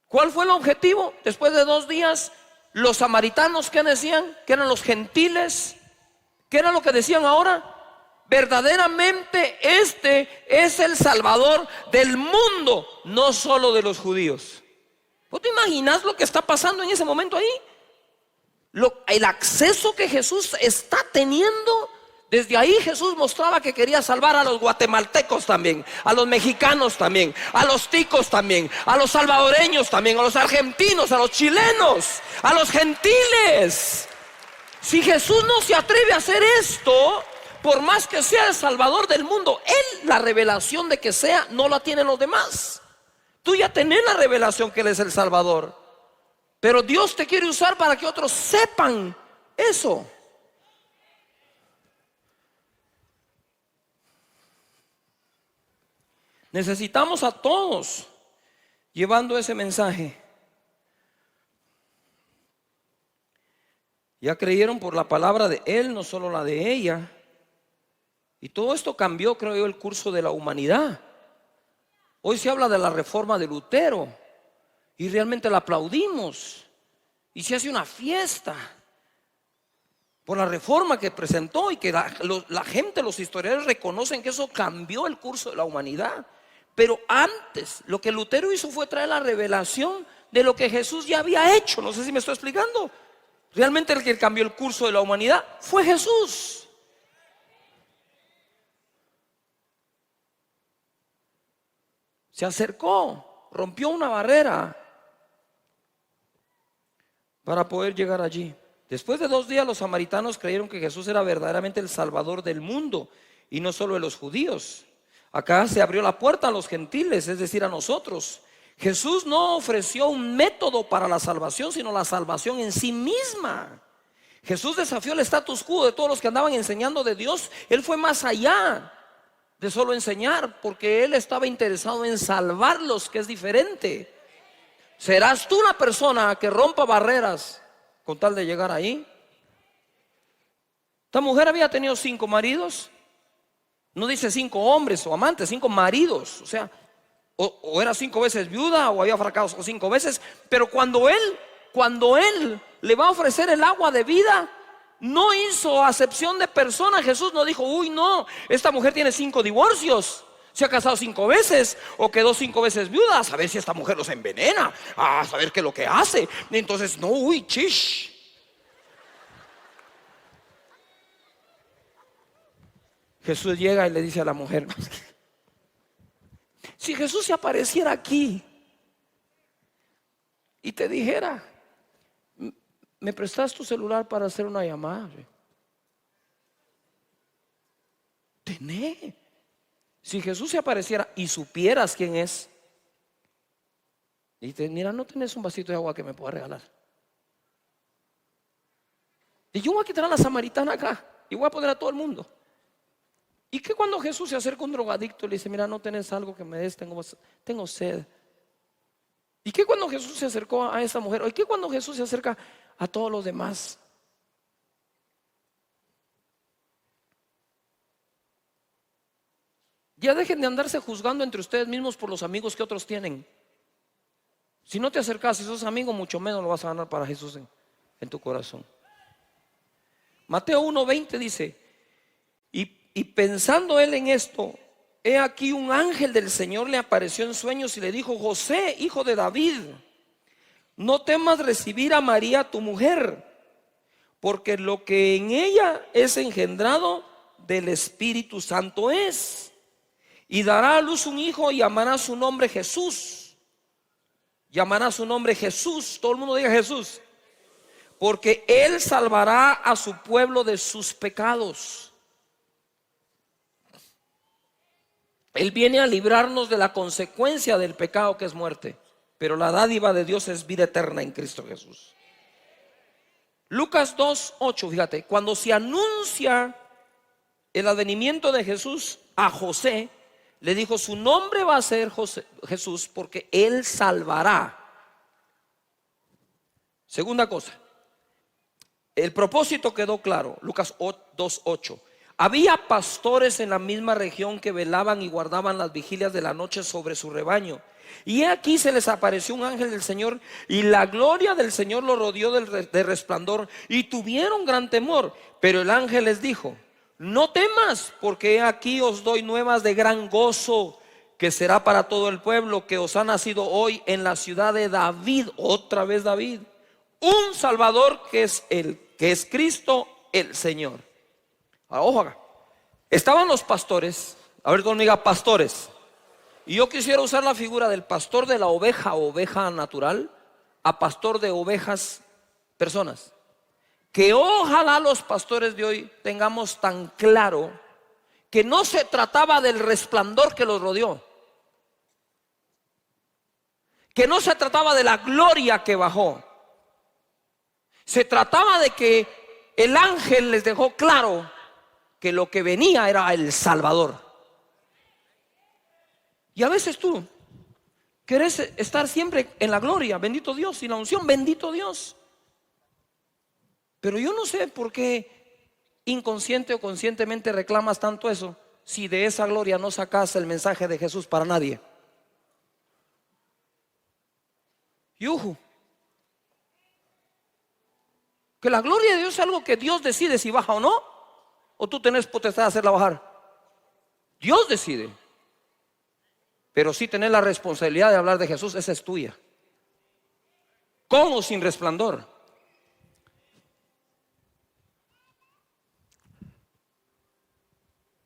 ¿Cuál fue el objetivo? Después de 2 días, los samaritanos, ¿qué decían? Que eran los gentiles. ¿Qué era lo que decían ahora? Verdaderamente este es el Salvador del mundo, no solo de los judíos. ¿Vos te imaginas lo que está pasando en ese momento ahí? El acceso que Jesús está teniendo. Desde ahí Jesús mostraba que quería salvar a los guatemaltecos también, a los mexicanos también, a los ticos también, a los salvadoreños también, a los argentinos, a los chilenos, a los gentiles. Si Jesús no se atreve a hacer esto, por más que sea el Salvador del mundo, Él, la revelación de que sea, no la tienen los demás. Tú ya tenés la revelación que Él es el Salvador, pero Dios te quiere usar para que otros sepan eso. Necesitamos a todos llevando ese mensaje. Ya creyeron por la palabra de Él, no solo la de ella. Y todo esto cambió, creo yo, el curso de la humanidad. Hoy se habla de la reforma de Lutero y realmente la aplaudimos. Y se hace una fiesta por la reforma que presentó y que la gente, los historiadores reconocen que eso cambió el curso de la humanidad. Pero antes, lo que Lutero hizo fue traer la revelación de lo que Jesús ya había hecho. No sé si me estoy explicando. Realmente el que cambió el curso de la humanidad fue Jesús. Se acercó, rompió una barrera para poder llegar allí. Después de 2 días los samaritanos creyeron que Jesús era verdaderamente el Salvador del mundo y no solo de los judíos. Acá se abrió la puerta a los gentiles, es decir, a nosotros. Jesús no ofreció un método para la salvación, sino la salvación en sí misma. Jesús desafió el status quo de todos los que andaban enseñando de Dios. Él fue más allá de solo enseñar, porque Él estaba interesado en salvarlos, que es diferente. ¿Serás tú una persona que rompa barreras con tal de llegar ahí? Esta mujer había tenido 5 maridos. No dice 5 hombres o amantes, 5 maridos. O sea, o era 5 veces viuda o había fracasado 5 veces. Pero cuando él le va a ofrecer el agua de vida, no hizo acepción de persona. Jesús no dijo, uy, no, esta mujer tiene 5 divorcios, se ha casado 5 veces o quedó 5 veces viuda, a saber si esta mujer los envenena, a saber qué es lo que hace. Entonces, no, uy, chish. Jesús llega y le dice a la mujer, si Jesús se apareciera aquí y te dijera, ¿me prestas tu celular para hacer una llamada? Tené. Si Jesús se apareciera y supieras quién es, y dices, mira, no tenés un vasito de agua que me pueda regalar. Y yo voy a quitar a la samaritana acá y voy a poner a todo el mundo. ¿Y qué cuando Jesús se acerca a un drogadicto y le dice, mira, no tenés algo que me des, tengo sed? ¿Y qué cuando Jesús se acercó a esa mujer? ¿Y qué cuando Jesús se acerca a todos los demás? Ya dejen de andarse juzgando entre ustedes mismos por los amigos que otros tienen. Si no te acercas, si sos amigo, mucho menos lo vas a ganar para Jesús en tu corazón. Mateo 1:20 dice, y pensando él en esto, he aquí un ángel del Señor le apareció en sueños y le dijo, José, hijo de David, no temas recibir a María tu mujer, porque lo que en ella es engendrado del Espíritu Santo es. Y dará a luz un hijo y llamará su nombre Jesús. Llamará su nombre Jesús. Todo el mundo diga Jesús. Porque él salvará a su pueblo de sus pecados. Él viene a librarnos de la consecuencia del pecado, que es muerte. Pero la dádiva de Dios es vida eterna en Cristo Jesús. Lucas 2:8, fíjate, cuando se anuncia el advenimiento de Jesús a José, le dijo, su nombre va a ser Jesús, porque él salvará. Segunda cosa, el propósito quedó claro. Lucas 2:8. Había pastores en la misma región que velaban y guardaban las vigilias de la noche sobre su rebaño. Y aquí se les apareció un ángel del Señor, y la gloria del Señor los rodeó de resplandor, y tuvieron gran temor. Pero el ángel les dijo, no temas, porque aquí os doy nuevas de gran gozo, que será para todo el pueblo, que os ha nacido hoy en la ciudad de David, otra vez David, un Salvador, que es Cristo el Señor. Ahora, ojo acá. Estaban los pastores, a ver conmigo, diga pastores. Y yo quisiera usar la figura del pastor de la oveja natural, a pastor de ovejas, personas. Que ojalá los pastores de hoy tengamos tan claro que no se trataba del resplandor que los rodeó, que no se trataba de la gloria que bajó. Se trataba de que el ángel les dejó claro que lo que venía era el Salvador. Y a veces tú querés estar siempre en la gloria, bendito Dios, y la unción, bendito Dios. Pero yo no sé por qué inconsciente o conscientemente reclamas tanto eso, si de esa gloria no sacas el mensaje de Jesús para nadie. Yuju. Que la gloria de Dios es algo que Dios decide si baja o no, o tú tenés potestad de hacerla bajar. Dios decide. Pero sí tenés la responsabilidad de hablar de Jesús, esa es tuya. con o sin resplandor.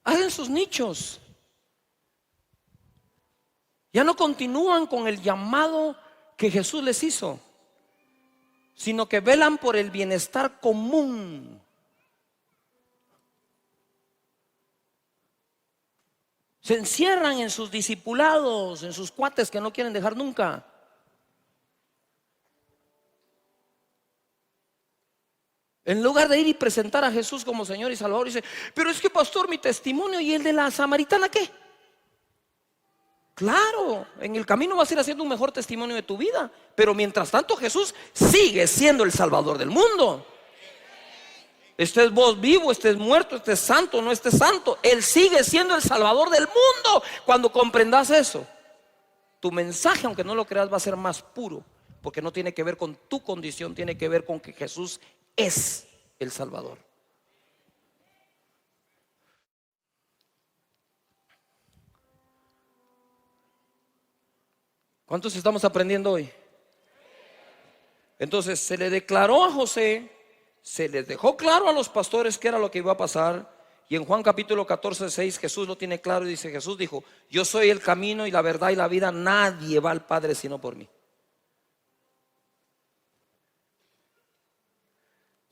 Hagan sus nichos. Ya no continúan con el llamado que Jesús les hizo, sino que velan por el bienestar común. Se encierran en sus discipulados, en sus cuates que no quieren dejar nunca. En lugar de ir y presentar a Jesús como Señor y Salvador, dice: pero es que, pastor, mi testimonio, ¿y el de la samaritana qué? Claro, en el camino vas a ir haciendo un mejor testimonio de tu vida, pero mientras tanto Jesús sigue siendo el Salvador del mundo. Estés vos vivo, estés muerto, estés santo, no estés santo, Él sigue siendo el Salvador del mundo. Cuando comprendas eso, tu mensaje, aunque no lo creas, va a ser más puro, porque no tiene que ver con tu condición, tiene que ver con que Jesús es el Salvador. ¿Cuántos estamos aprendiendo hoy? Entonces se le declaró a José, se les dejó claro a los pastores qué era lo que iba a pasar. Y en Juan capítulo 14, 6 Jesús lo tiene claro y dice: Jesús dijo: yo soy el camino y la verdad y la vida, nadie va al Padre sino por mí.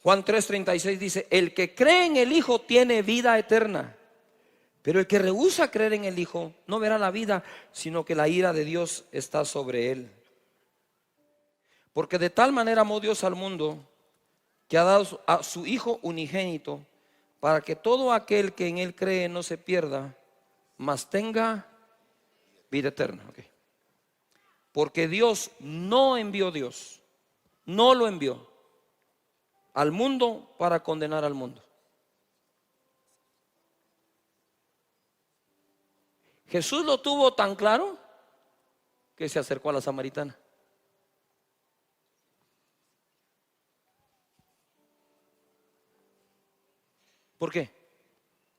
Juan 3:36 dice: el que cree en el Hijo tiene vida eterna, pero el que rehúsa creer en el Hijo no verá la vida, sino que la ira de Dios está sobre él. Porque de tal manera amó Dios al mundo, que ha dado a su Hijo unigénito, para que todo aquel que en Él cree no se pierda, mas tenga vida eterna. Okay. Porque Dios no lo envió al mundo para condenar al mundo. Jesús lo tuvo tan claro que se acercó a la samaritana. ¿Por qué?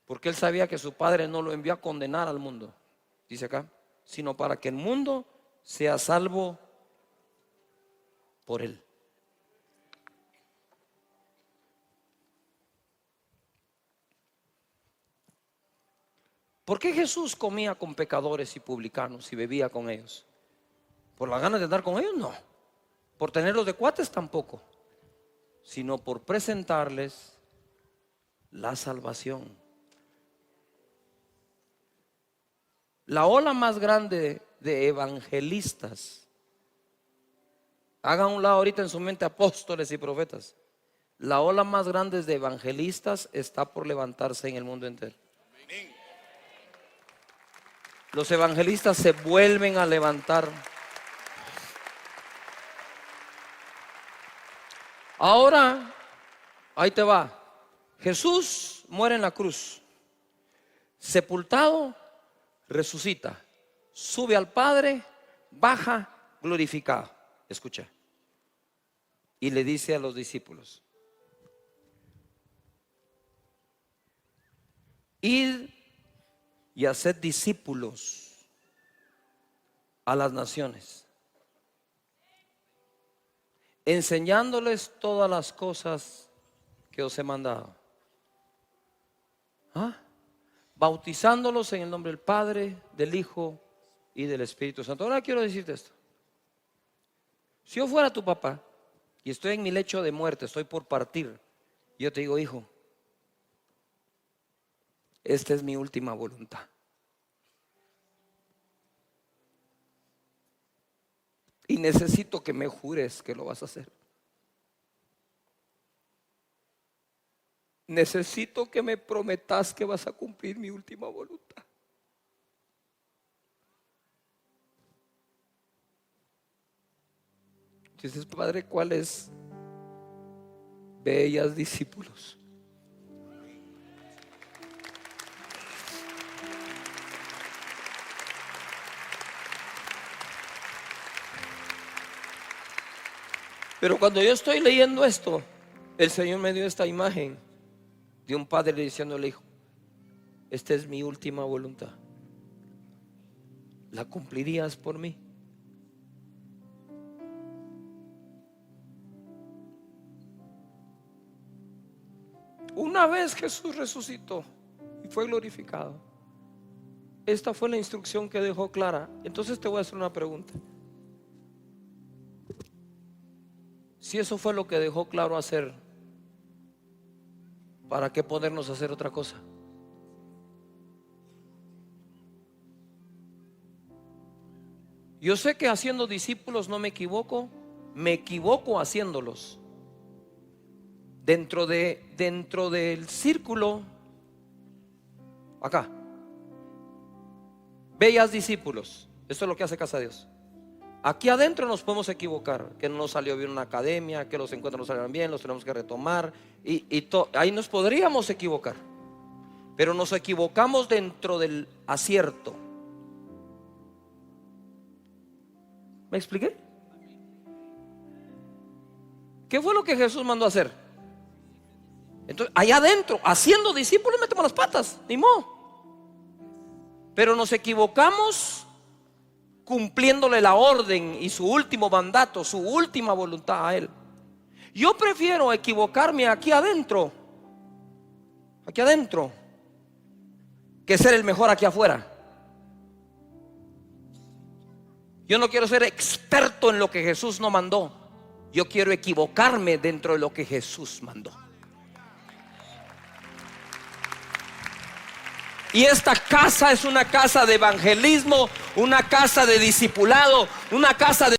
Porque Él sabía que su Padre no lo envió a condenar al mundo, dice acá, sino para que el mundo sea salvo por Él. ¿Por qué Jesús comía con pecadores y publicanos y bebía con ellos? ¿Por la ganas de andar con ellos? No. ¿Por tenerlos de cuates? Tampoco. Sino por presentarles la salvación. La ola más grande de evangelistas, hagan un lado ahorita en su mente apóstoles y profetas, la ola más grande de evangelistas está por levantarse en el mundo entero. Los evangelistas se vuelven a levantar. Ahora, ahí te va. Jesús muere en la cruz, sepultado, resucita, sube al Padre, baja glorificado. Escucha. Y le dice a los discípulos: id y haced discípulos a las naciones, enseñándoles todas las cosas que os he mandado, bautizándolos en el nombre del Padre, del Hijo y del Espíritu Santo. Ahora quiero decirte esto: si yo fuera tu papá y estoy en mi lecho de muerte, estoy por partir, yo te digo: hijo, esta es mi última voluntad. Y necesito que me jures que lo vas a hacer. Necesito que me prometas que vas a cumplir mi última voluntad. Dices: Padre, ¿cuáles bellas discípulos? Pero cuando yo estoy leyendo esto, el Señor me dio esta imagen de un padre diciendo al hijo: esta es mi última voluntad, ¿la cumplirías por mí? una vez Jesús resucitó y fue glorificado, esta fue la instrucción que dejó clara. Entonces te voy a hacer una pregunta. Si eso fue lo que dejó claro hacer, ¿para qué ponernos a hacer otra cosa? Yo sé que haciendo discípulos no me equivoco haciéndolos. Dentro del círculo, acá, bellas discípulos. Esto es lo que hace Casa de Dios. Aquí adentro nos podemos equivocar, que no nos salió bien una academia, que los encuentros no salieron bien, los tenemos que retomar ahí nos podríamos equivocar, pero nos equivocamos dentro del acierto. ¿Me expliqué? ¿Qué fue lo que Jesús mandó a hacer? Entonces, allá adentro, haciendo discípulos, metemos las patas, ni modo. Pero nos equivocamos cumpliéndole la orden y su último mandato, su última voluntad a Él. Yo prefiero equivocarme aquí adentro, que ser el mejor aquí afuera. Yo no quiero ser experto en lo que Jesús no mandó. Yo quiero equivocarme dentro de lo que Jesús mandó. Y esta casa es una casa de evangelismo, una casa de discipulado, una casa de...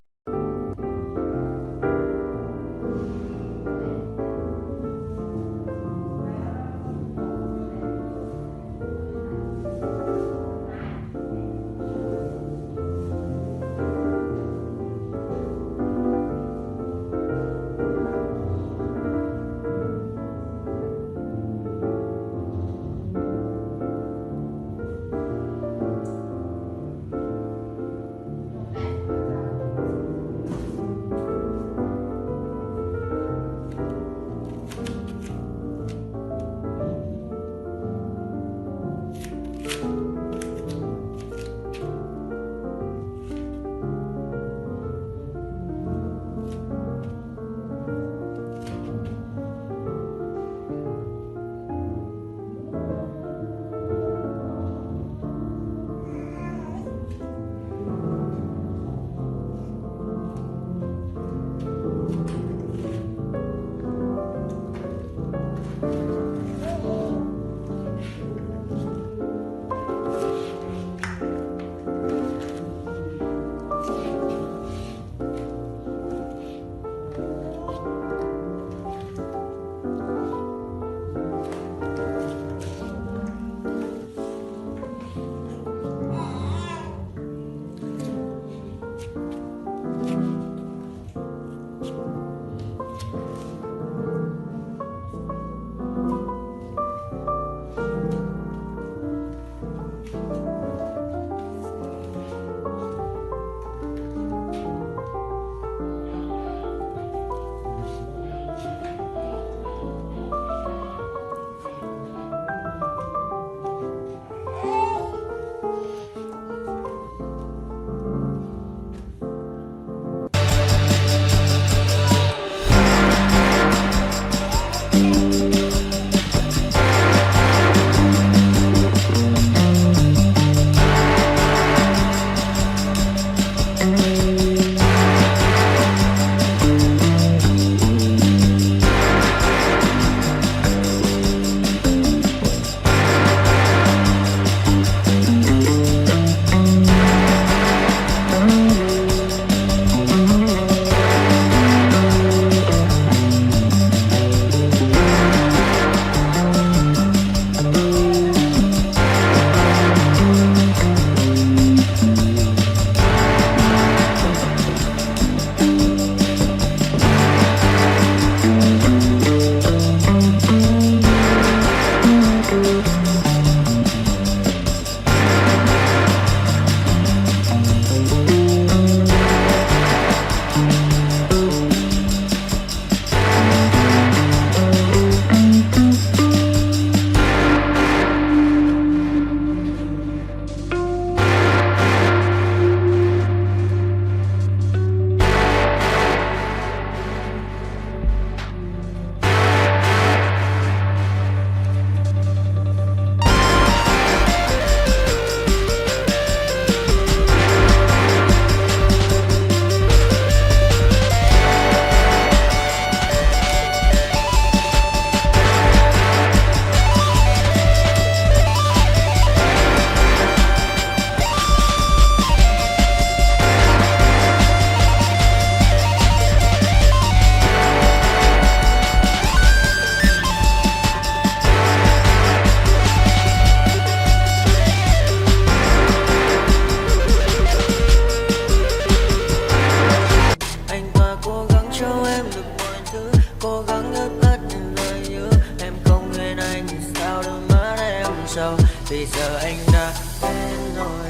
giờ anh đã quên rồi,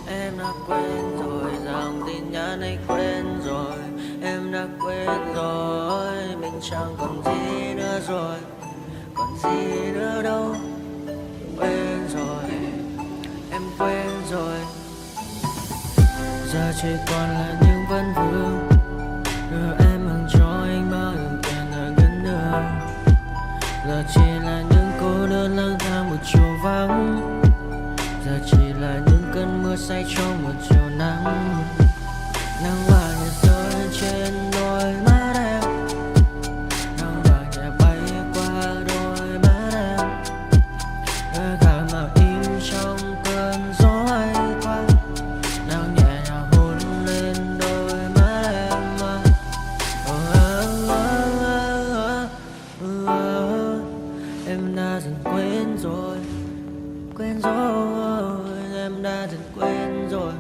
em đã quên rồi, dòng tin nhắn anh quên rồi, em đã quên rồi, mình chẳng còn gì nữa rồi, còn gì nữa đâu, quên rồi, em quên rồi. Giờ chỉ còn là những vấn vương, đưa em mang cho anh bao lần tiền ở gần đường. Giờ chỉ là những cô đơn lang thang một chiều vắng, giờ chỉ là những cơn mưa say trong một chiều nắng. Nắng vàng nhẹ rơi trên đôi mắt em, nắng vàng nhẹ bay qua đôi mắt em, đôi gà mà im trong cơn gió hay qua. Nắng nhẹ nhàng hôn lên đôi mắt em mà. Em đã dần quên rồi, quên rồi, em đã dần quên rồi.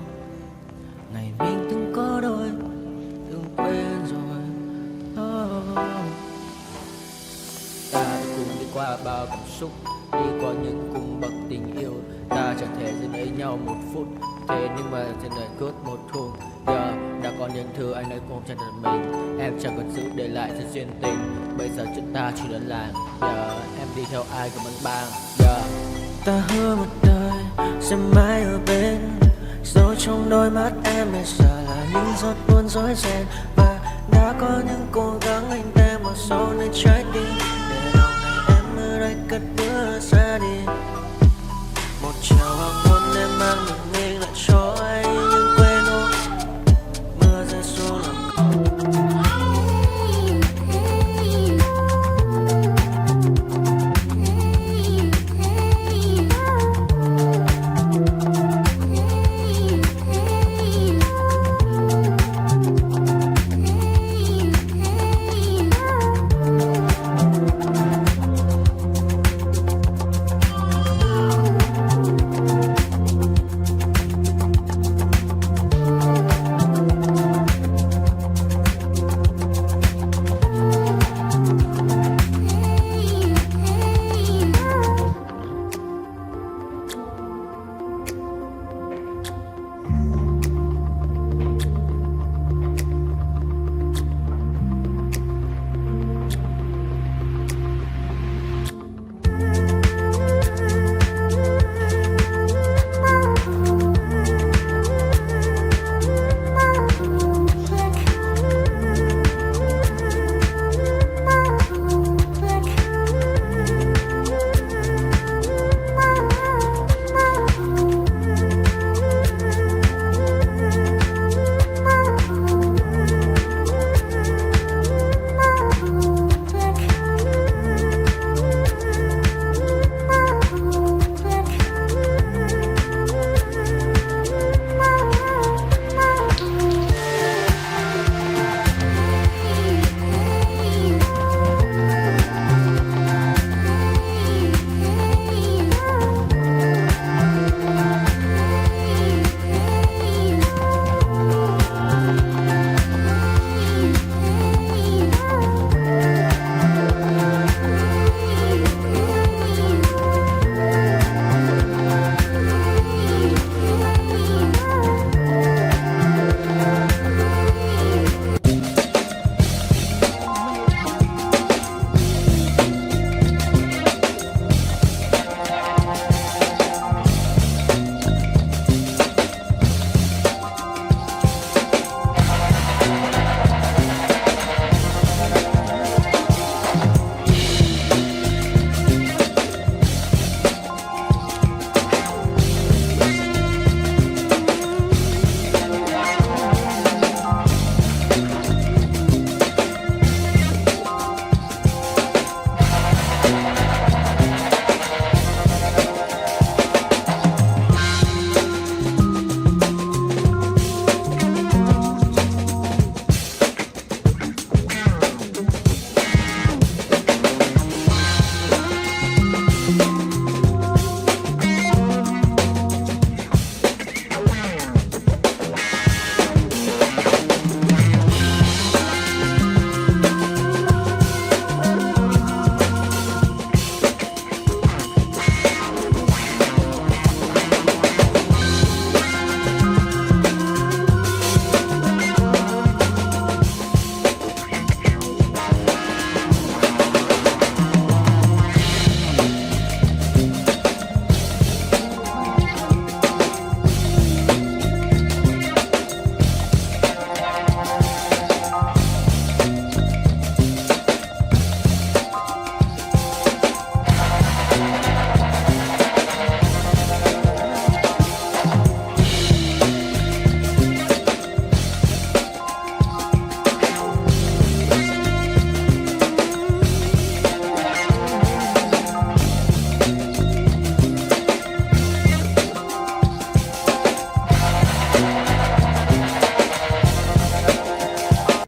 Ngày mình từng có đôi, từng quên rồi. Ta đã cùng đi qua bao cảm xúc, đi qua những cung bậc tình yêu. Ta chẳng thể giữ lấy nhau một phút, thế nhưng mà trên đời cướp một thu. Giờ đã có những thứ anh ấy cũng chẳng được mình, em chẳng còn giữ để lại cho duyên tình. Bây giờ chúng ta chỉ đơn làng, giờ em đi theo ai của mình bang. Giờ ta hứa một đời sẽ mãi ở bên, dấu trong đôi mắt em bây giờ là những giọt buồn rối ren. Và đã có những cố gắng anh đem vào sâu nơi trái tim, để lòng này em ở đây cất bước ra đi. Một chiều hoàng